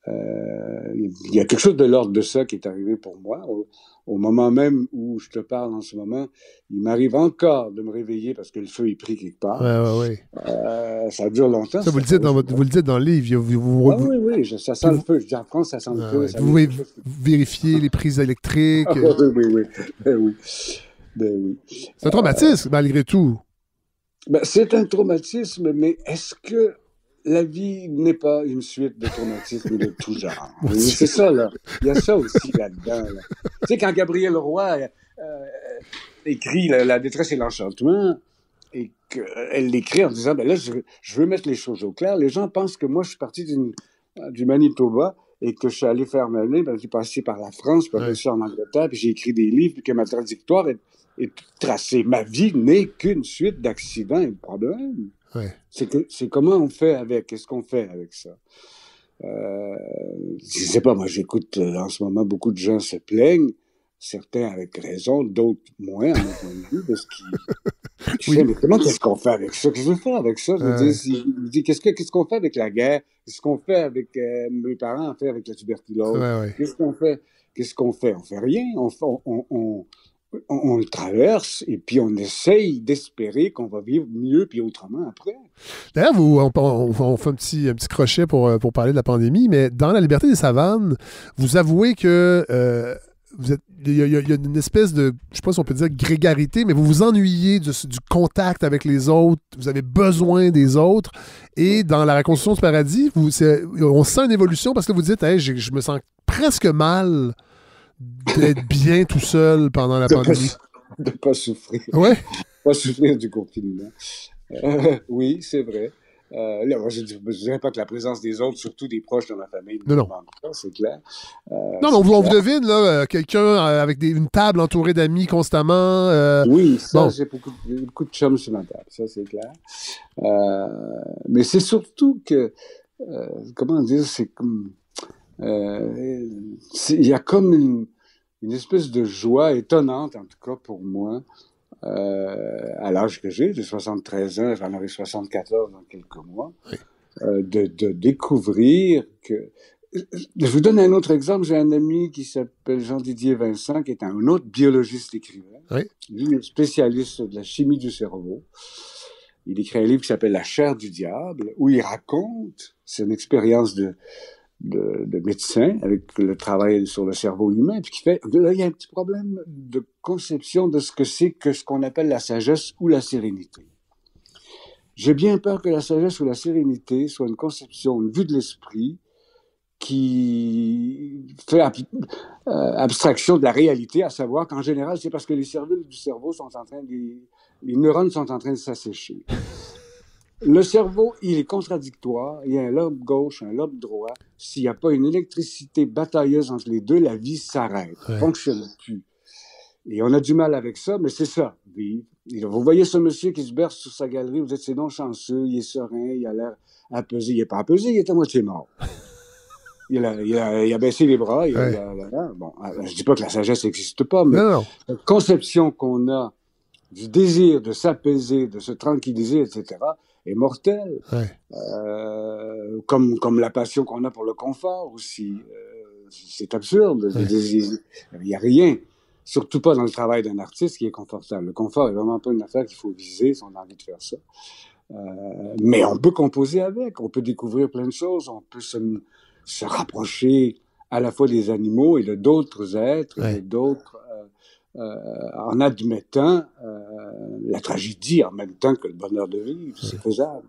Il y a quelque chose de l'ordre de ça qui est arrivé pour moi. Au moment même où je te parle en ce moment, il m'arrive encore de me réveiller parce que le feu est pris quelque part. Ça dure longtemps. Ça, vous le dites dans le livre. Oui, ça sent le feu. Je dis en France, ça sent le feu. Vous pouvez vérifier les prises électriques. Oui. Ben oui. C'est un traumatisme, malgré tout. C'est un traumatisme, mais est-ce que la vie n'est pas une suite de traumatismes de tout genre? C'est ça, là. Il y a ça aussi là-dedans. Là. Tu sais, quand Gabriel Roy écrit La détresse et l'enchantement, et qu'elle l'écrit en disant, là, je veux mettre les choses au clair. Les gens pensent que moi, je suis parti du Manitoba et que je suis allé faire ma vie, j'ai passé par la France, puis je suis en Angleterre, puis j'ai écrit des livres, puis que ma trajectoire est tracée. Ma vie n'est qu'une suite d'accidents et de problèmes. C'est comment on fait avec, qu'est-ce qu'on fait avec ça? Je sais pas, moi j'écoute en ce moment beaucoup de gens se plaignent, certains avec raison, d'autres moins, à mon point de vue, parce qu'ils sais, mais qu'est-ce qu'on fait avec ça? Qu'est-ce que je veux faire avec ça? Je me dis, qu'est-ce qu'on fait avec la guerre? Qu'est-ce qu'on fait avec mes parents ont fait avec la tuberculose? Qu'est-ce qu'on fait? On fait rien. on le traverse et puis on essaye d'espérer qu'on va vivre mieux puis autrement après. D'ailleurs, on fait un petit crochet pour parler de la pandémie, mais dans La Liberté des savanes, vous avouez que il y a une espèce de, je ne sais pas si on peut dire grégarité, mais vous vous ennuyez du contact avec les autres, vous avez besoin des autres. Et dans La Reconstruction du paradis, on sent une évolution parce que vous dites, hey, je me sens presque mal d'être bien tout seul pendant la pandémie. De ne pas souffrir. Ouais. Pas souffrir du confinement. Oui, c'est vrai. Là, je ne dirais pas que la présence des autres, surtout des proches de ma famille, non. Pas, c'est clair. Non, on vous devine, là, quelqu'un avec une table entourée d'amis constamment. Oui, ça, bon. J'ai beaucoup de chums sur ma table, ça, c'est clair. Mais c'est surtout que, comment dire, c'est comme... il y a comme une espèce de joie étonnante, en tout cas pour moi, à l'âge que j'ai 73 ans, j'en aurai 74 dans quelques mois, oui. De découvrir que... Je vous donne un autre exemple. J'ai un ami qui s'appelle Jean-Didier Vincent, qui est un autre biologiste écrivain, oui. Lui, spécialiste de la chimie du cerveau. Il écrit un livre qui s'appelle La chair du diable, où il raconte son expérience de médecin avec le travail sur le cerveau humain, puis qui fait, là, il y a un petit problème de conception de ce que c'est que ce qu'on appelle la sagesse ou la sérénité. J'ai bien peur que la sagesse ou la sérénité soit une conception, une vue de l'esprit qui fait abstraction de la réalité, à savoir qu'en général, c'est parce que les cellules du cerveau sont en train les neurones sont en train de s'assécher. Le cerveau, il est contradictoire. Il y a un lobe gauche, un lobe droit. S'il n'y a pas une électricité batailleuse entre les deux, la vie s'arrête. Elle ne fonctionne plus. Et on a du mal avec ça, mais c'est ça, vivre. Vous voyez ce monsieur qui se berce sur sa galerie, vous dites, c'est non chanceux, il est serein, il a l'air apaisé. Il n'est pas apaisé, il est à moitié mort. Il a baissé les bras. Bon, je dis pas que la sagesse n'existe pas, mais non. La conception qu'on a du désir de s'apaiser, de se tranquilliser, etc., est mortelle. Comme la passion qu'on a pour le confort aussi. C'est absurde. Il n'y a rien, surtout pas dans le travail d'un artiste, qui est confortable. Le confort est vraiment pas une affaire qu'il faut viser si on a envie de faire ça. Mais on peut composer avec, on peut découvrir plein de choses, on peut se rapprocher à la fois des animaux et de d'autres êtres, et d'autres, en admettant la tragédie en même temps que le bonheur de vivre. C'est faisable.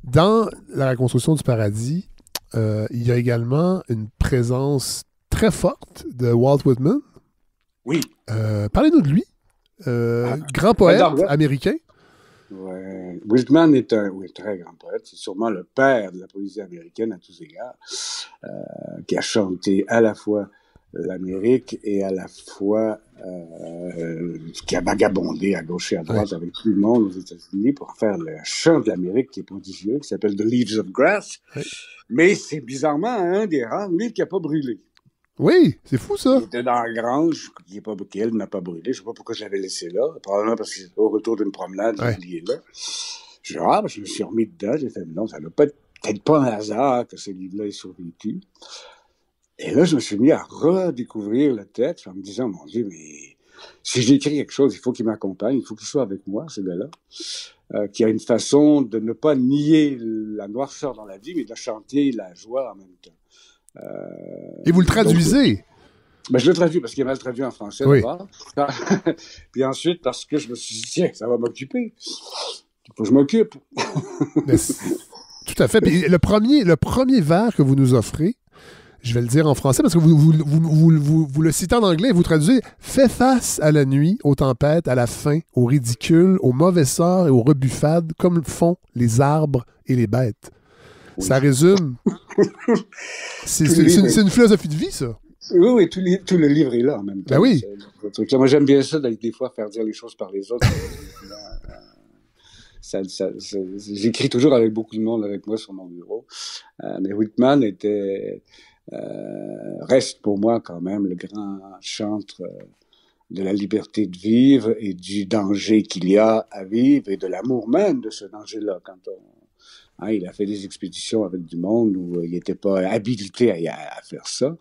Dans La Reconstruction du paradis, il y a également une présence très forte de Walt Whitman. Oui. Parlez-nous de lui. Grand poète américain. Ouais. Whitman est un très grand poète. C'est sûrement le père de la poésie américaine à tous égards, qui a chanté à la fois l'Amérique et à la fois qui a vagabondé à gauche et à droite avec tout le monde aux États-Unis pour faire le chant de l'Amérique qui est prodigieux, qui s'appelle The Leaves of Grass. Mais c'est bizarrement un des rares livres qui n'a pas brûlé. Oui, c'est fou ça. Il était dans la grange, elle n'a pas brûlé. Je ne sais pas pourquoi je l'avais laissé là. Probablement parce qu'au retour d'une promenade, j'ai oublié là. Je me suis remis dedans. J'ai fait, non, ça ne doit peut-être pas un hasard que ce livre-là ait survécu. Et là, je me suis mis à redécouvrir le texte en me disant, mon Dieu, mais si j'écris quelque chose, il faut qu'il m'accompagne, il faut qu'il soit avec moi, ce gars-là, qui a une façon de ne pas nier la noirceur dans la vie, mais de chanter la joie en même temps. Et vous le traduisez? Je le traduis parce qu'il est mal traduit en français d'abord. Puis ensuite, parce que je me suis dit, tiens, ça va m'occuper. Il faut que je m'occupe. Tout à fait. Puis le premier vers que vous nous offrez, je vais le dire en français parce que vous le citez en anglais et vous traduisez « Fais face à la nuit, aux tempêtes, à la faim, au ridicule, aux mauvais sorts et aux rebuffades, comme font les arbres et les bêtes. » Ça résume. C'est une philosophie de vie, ça. Oui, tout le livre est là en même temps. Ben oui. Moi, j'aime bien ça, des fois, faire dire les choses par les autres. J'écris toujours avec beaucoup de monde avec moi sur mon bureau. Mais Whitman reste pour moi quand même le grand chantre de la liberté de vivre et du danger qu'il y a à vivre et de l'amour même de ce danger-là. Il a fait des expéditions avec du monde où il n'était pas habilité à faire ça.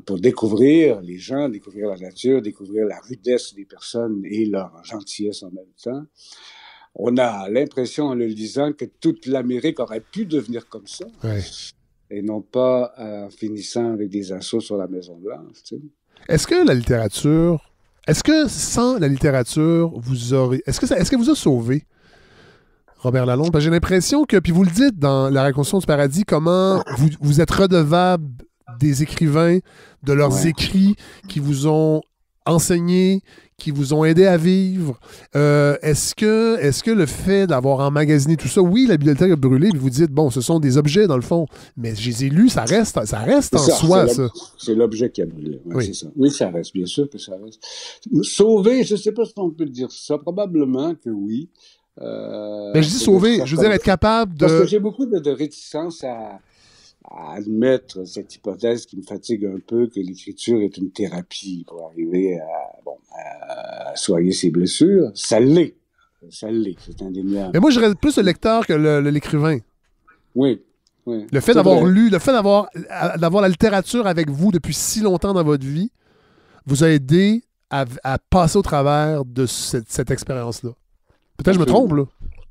pour découvrir les gens, découvrir la nature, découvrir la rudesse des personnes et leur gentillesse en même temps. On a l'impression, en le lisant, que toute l'Amérique aurait pu devenir comme ça, Ouais. et non pas en finissant avec des assauts sur la Maison-Blanche. Tu sais. Est-ce que sans la littérature, est-ce que vous a sauvé, Robert Lalonde? Parce que j'ai l'impression que, puis vous le dites dans La Reconstruction du Paradis, comment vous êtes redevable des écrivains, de leurs écrits qui vous ont enseigné, qui vous ont aidé à vivre. Est-ce que le fait d'avoir emmagasiné tout ça, oui, la bibliothèque a brûlé, mais vous dites, bon, ce sont des objets dans le fond, mais je les ai lus, ça reste en soi, ça. C'est l'objet qui a brûlé, oui. C'est ça. Oui, ça reste, bien sûr que ça reste. Sauver, je ne sais pas si on peut dire ça, probablement que oui. Mais je dis sauver, je veux dire être capable de... Parce que j'ai beaucoup de réticence à admettre cette hypothèse qui me fatigue un peu, que l'écriture est une thérapie pour arriver à soigner ses blessures. Ça l'est, c'est indéniable. Mais moi, je reste plus le lecteur que l'écrivain. Oui, oui. Le fait d'avoir lu, le fait d'avoir la littérature avec vous depuis si longtemps dans votre vie, vous a aidé à passer au travers de cette expérience-là. Peut-être que je me trompe, là.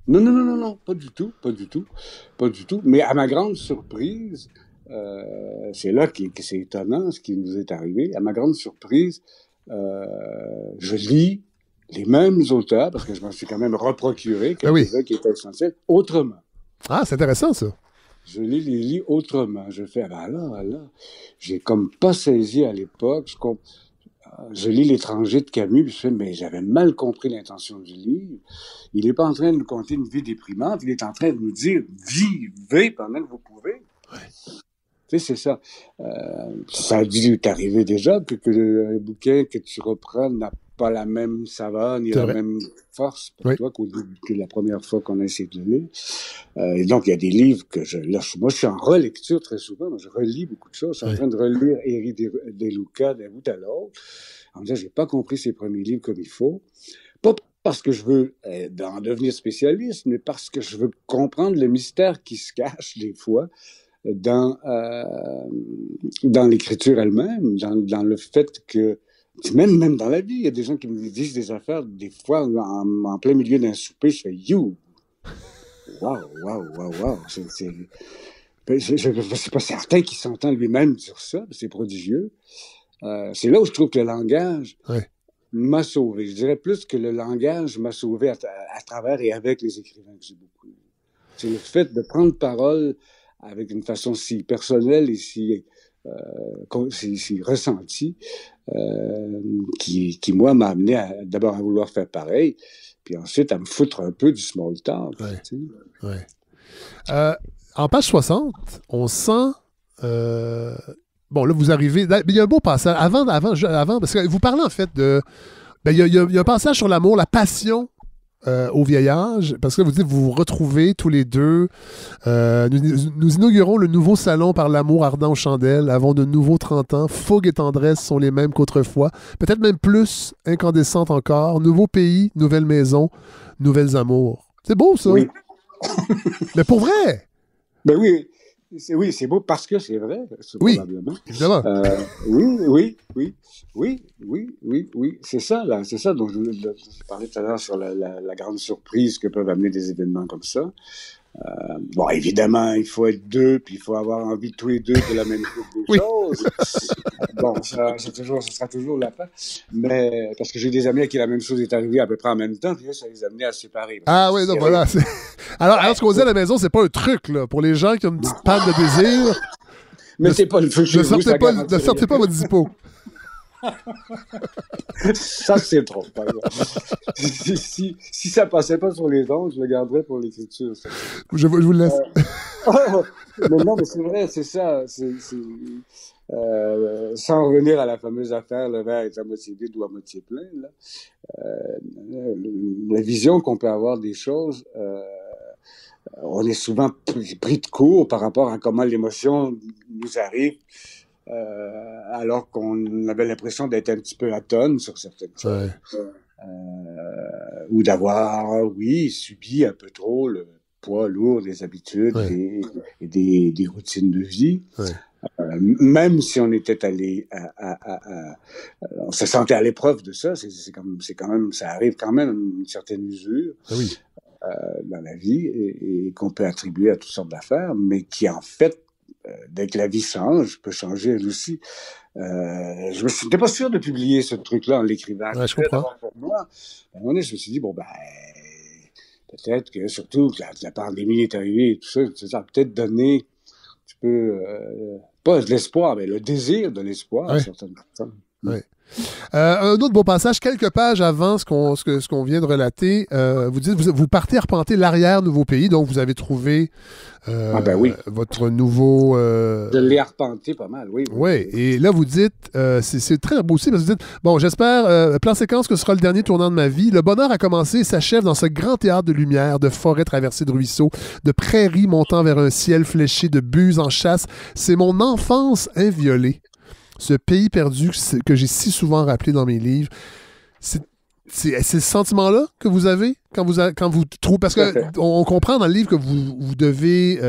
Non, pas du tout. Mais à ma grande surprise, c'est là que c'est étonnant ce qui nous est arrivé. À ma grande surprise, je lis les mêmes auteurs, parce que je m'en suis quand même reprocuré quelques-uns qui étaient essentiels, autrement. Ah, c'est intéressant, ça. Je les lis autrement. Je fais, là, j'ai comme pas saisi à l'époque. Je lis L'étranger de Camus, puis je fais, mais j'avais mal compris l'intention du livre. Il n'est pas en train de nous conter une vie déprimante, il est en train de nous dire, vivez pendant que vous pouvez. Ouais. Tu sais, c'est ça. Ça a dû t'arriver déjà, que le bouquin que tu reprends n'a pas la même saveur, ni la même force pour toi que la première fois qu'on a essayé de le lire. Et donc, il y a des livres que moi, je suis en relecture très souvent. Moi, je relis beaucoup de choses. Je suis en train de relire Éric de Luca d'un bout à l'autre. En me disant, j'ai pas compris ses premiers livres comme il faut. Pas parce que je veux en devenir spécialiste, mais parce que je veux comprendre le mystère qui se cache des fois dans l'écriture elle-même, dans le fait que même dans la vie, il y a des gens qui me disent des affaires, des fois, en plein milieu d'un souper, je fais « You! » Wow! Je suis pas certain qu'il s'entend lui-même dire ça, c'est prodigieux. C'est là où je trouve que le langage m'a sauvé. Je dirais plus que le langage m'a sauvé à travers et avec les écrivains que j'ai beaucoup. C'est le fait de prendre parole avec une façon si personnelle et si ressentie, qui moi, m'a amené d'abord à vouloir faire pareil, puis ensuite à me foutre un peu du small talk. En page 60, on sent... bon, là, vous arrivez... Il y a un beau passage. Avant parce que vous parlez en fait de... Il y a un passage sur l'amour, la passion au vieillage, parce que vous dites vous vous retrouvez tous les deux. Nous inaugurons le nouveau salon par l'amour ardent aux chandelles. Avons de nouveaux 30 ans. Fougue et tendresse sont les mêmes qu'autrefois. Peut-être même plus incandescentes encore. Nouveau pays, nouvelle maison, nouvelles amours. C'est beau, ça. Oui. Mais pour vrai. Ben oui. Oui, c'est beau parce que c'est vrai, probablement. Évidemment. Oui. C'est ça dont je parlais tout à l'heure sur la grande surprise que peuvent amener des événements comme ça. Bon, évidemment, il faut être deux, puis il faut avoir envie tous les deux de la même chose. Bon, ça sera toujours la fin. Mais, parce que j'ai des amis à qui la même chose est arrivée à peu près en même temps, puis ça les a amenés à se séparer. Ah oui, donc voilà. Alors, ce qu'on dit à la maison, c'est pas un truc, là. Pour les gens qui ont une petite panne de désir. Mettez pas le feu chez vous. Ne sortez pas votre zippo. Ça, c'est trop. Si ça passait pas sur les dents, je le garderais pour l'écriture. Je vous le laisse. Mais c'est vrai, c'est ça. Sans revenir à la fameuse affaire, le verre est à moitié vide ou à moitié plein, là. La vision qu'on peut avoir des choses, on est souvent pris de court par rapport à comment l'émotion nous arrive. Alors qu'on avait l'impression d'être un petit peu atone sur certaines choses. Ou d'avoir, subi un peu trop poids lourd, des habitudes Ouais. et des routines de vie. Ouais. Même si on était allé on se sentait à l'épreuve de ça, c'est quand même, ça arrive quand même une certaine usure Ah oui. dans la vie et qu'on peut attribuer à toutes sortes d'affaires, mais qui en fait, dès que la vie change, peut changer elle aussi. Je n'étais pas sûr de publier ce truc-là en l'écrivant. Ouais, je comprends. Pour moi, à un moment donné, je me suis dit, bon, ben, peut-être que surtout que la pandémie est arrivée et tout ça, ça a peut-être donné un petit peu, pas de l'espoir, mais le désir de l'espoir à Ouais. certaines personnes. Ouais. Un autre beau passage, quelques pages avant ce qu'on vient de relater, vous dites, vous partez arpenter l'arrière de vos pays, donc vous avez trouvé Ah ben oui, votre nouveau... je l'ai arpenté pas mal, oui. Ouais, et là vous dites, c'est très beau aussi, parce que vous dites, bon, j'espère, plan séquence que ce sera le dernier tournant de ma vie. Le bonheur a commencé et s'achève dans ce grand théâtre de lumière, de forêts traversées de ruisseaux, de prairies montant vers un ciel fléché, de buses en chasse. C'est mon enfance inviolée. Ce pays perdu que j'ai si souvent rappelé dans mes livres. C'est ce sentiment-là que vous avez quand vous trouvez... Parce qu'on comprend dans le livre que vous devez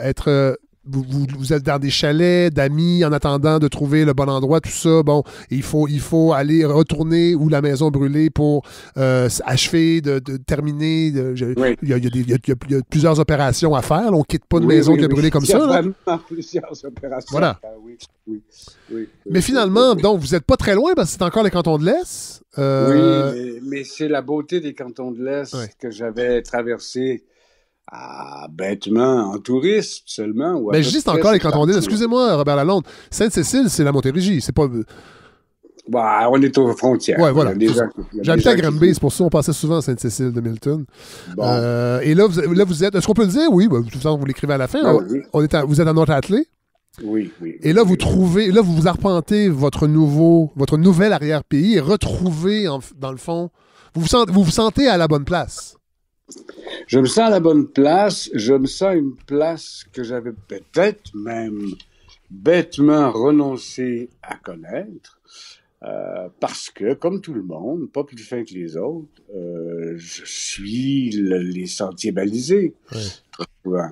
être... Vous êtes dans des chalets d'amis en attendant de trouver le bon endroit, tout ça. Bon, il faut aller retourner où la maison brûlée pour achever, de terminer. Oui. Il y a plusieurs opérations à faire. Là. On ne quitte pas une maison qui a brûlé comme ça. Il y a là. vraiment plusieurs opérations. Voilà. Oui. Mais finalement, donc, vous n'êtes pas très loin parce que c'est encore les cantons de l'Est. Oui, mais c'est la beauté des cantons de l'Est Ouais. que j'avais traversé bêtement en tourisme seulement. Mais je dis c'est encore les cantons de l'Est. Excusez-moi, Robert Lalonde. Sainte-Cécile, c'est la Montérégie. C'est pas... Bah, on est aux frontières. Ouais, voilà. J'habitais à Granby, c'est pour ça qu'on passait souvent à Sainte-Cécile de Milton. Bon. Et là, vous êtes... Est-ce qu'on peut le dire? Oui, de toute façon, vous l'écrivez à la fin. Ah, oui. Vous êtes à North-Atlee? Oui. Et là, vous arpentez votre nouvel arrière-pays et retrouvez, dans le fond, vous vous sentez à la bonne place. Je me sens à la bonne place. Je me sens à une place que j'avais peut-être même bêtement renoncé à connaître. Parce que, comme tout le monde, pas plus fin que les autres, je suis les sentiers balisés. Ouais. Très souvent.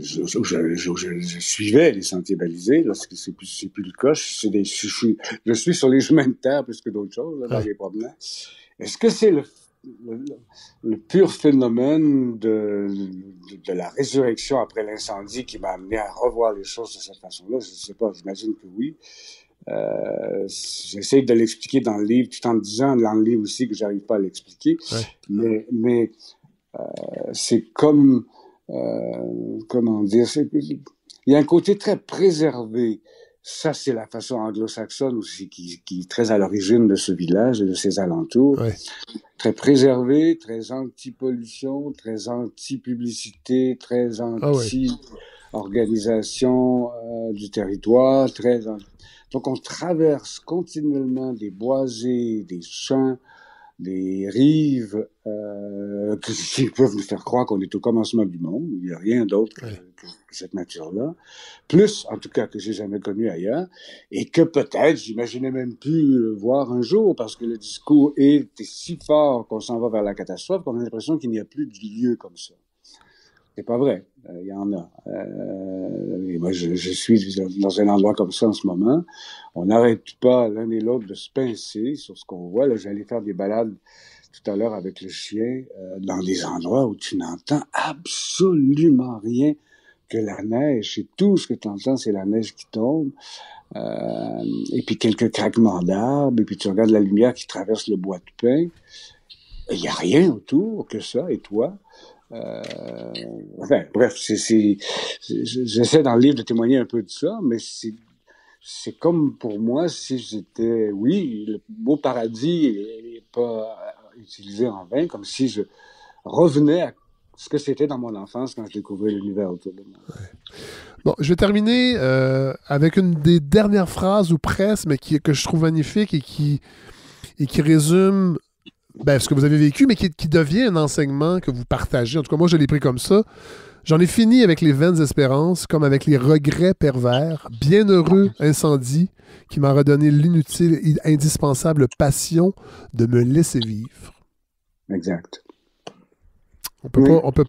Je suivais les sentiers balisés, lorsque c'est plus le cas. Je suis sur les chemins de terre plus que d'autres choses, là, dans les promenades. Est-ce que c'est le pur phénomène de la résurrection après l'incendie qui m'a amené à revoir les choses de cette façon-là? Je ne sais pas, j'imagine que oui. J'essaie de l'expliquer dans le livre, tout en disant dans le livre aussi que j'arrive pas à l'expliquer. Ouais. Mais c'est comme comment dire, il y a un côté très préservé. Ça, c'est la façon anglo-saxonne aussi qui est très à l'origine de ce village et de ses alentours. Ouais. Très préservé, très anti-pollution, très anti-publicité, très anti-organisation du territoire, donc on traverse continuellement des boisés, des champs, des rives qui peuvent nous faire croire qu'on est au commencement du monde. Il n'y a rien d'autre que cette nature-là. Plus, en tout cas, que j'ai jamais connu ailleurs. Et que peut-être, j'imaginais même plus voir un jour, parce que le discours est si fort qu'on s'en va vers la catastrophe qu'on a l'impression qu'il n'y a plus de lieu comme ça. C'est pas vrai. Il y en a. Et moi, je suis dans un endroit comme ça en ce moment. On n'arrête pas l'un et l'autre de se pincer sur ce qu'on voit. Là, j'allais faire des balades tout à l'heure avec le chien dans des endroits où tu n'entends absolument rien que la neige. Et tout ce que tu entends, c'est la neige qui tombe. Et puis quelques craquements d'arbres. Et puis tu regardes la lumière qui traverse le bois de pin. Il n'y a rien autour que ça. Et toi? Enfin, bref, j'essaie dans le livre de témoigner un peu de ça, mais c'est comme pour moi si j'étais, oui, le mot paradis est pas utilisé en vain, comme si je revenais à ce que c'était dans mon enfance quand je découvrais l'univers autour de moi. Ouais. Bon, je vais terminer avec une des dernières phrases ou presque, mais que je trouve magnifique et qui résume ce que vous avez vécu, mais qui devient un enseignement que vous partagez. En tout cas, moi, je l'ai pris comme ça. J'en ai fini avec les vaines espérances, comme avec les regrets pervers. Bienheureux incendie qui m'a redonné l'inutile et indispensable passion de me laisser vivre. Exact. On peut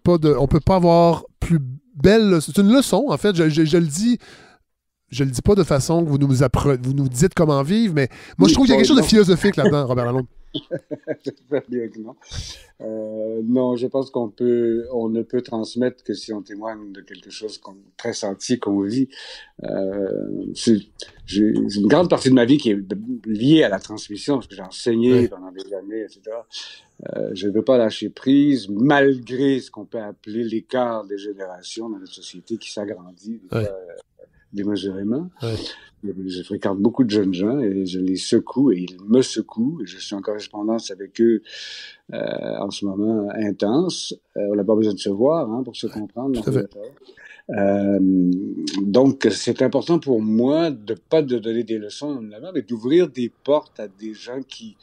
pas avoir plus belle. C'est une leçon, en fait. Je le dis. Je le dis pas de façon que vous nous dites comment vivre, mais moi, je trouve qu'il y a quelque chose de philosophique là-dedans, Robert Lalonde. J'espère bien que non. Non, je pense on ne peut transmettre que si on témoigne de quelque chose qu'on très senti, qu'on vit. J'ai une grande partie de ma vie qui est liée à la transmission, parce que j'ai enseigné pendant des années, etc. Je ne veux pas lâcher prise, malgré ce qu'on peut appeler l'écart des générations dans notre société qui s'agrandit démesurément. Je fréquente beaucoup de jeunes gens et je les secoue et ils me secouent. Et je suis en correspondance avec eux en ce moment intense. On n'a pas besoin de se voir pour se comprendre. Donc, c'est important pour moi de pas de donner des leçons mais d'ouvrir des portes à des gens qui,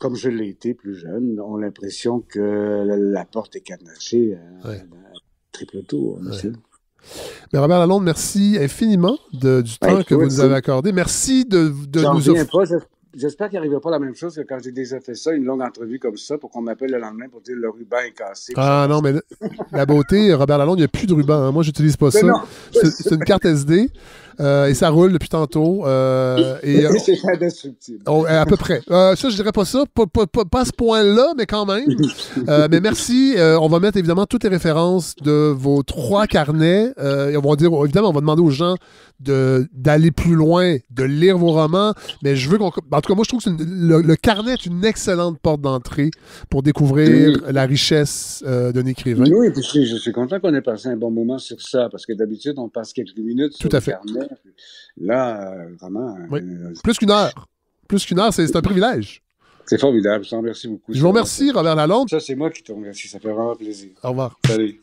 comme je l'ai été plus jeune, ont l'impression que la porte est cadenassée à triple tour. Mais Robert Lalonde, merci infiniment du temps que vous nous avez accordé. Merci de nous offrir. J'espère qu'il n'arrivera pas la même chose que quand j'ai déjà fait ça, une longue entrevue comme ça, pour qu'on m'appelle le lendemain pour dire le ruban est cassé. Ah non, mais la beauté, Robert Lalonde, il n'y a plus de ruban. Hein. Moi, j'utilise pas ça. C'est une carte SD. Et ça roule depuis tantôt. C'est indestructible. À peu près. Ça, je dirais pas ça. Pas à ce point-là, mais quand même. Mais merci. On va mettre évidemment toutes les références de vos 3 carnets. Et on va dire, évidemment, on va demander aux gens d'aller plus loin, de lire vos romans. Mais je veux en tout cas, moi, je trouve que le carnet est une excellente porte d'entrée pour découvrir la richesse d'un écrivain. Oui, puis je suis content qu'on ait passé un bon moment sur ça, parce que d'habitude, on passe quelques minutes sur le carnet. Là, vraiment... Oui. Plus qu'une heure. Plus qu'une heure, c'est un privilège. C'est formidable. Je t'en remercie beaucoup. Je vous remercie, Robert Lalonde. Ça, c'est moi qui te remercie. Ça fait vraiment plaisir. Au revoir. Salut.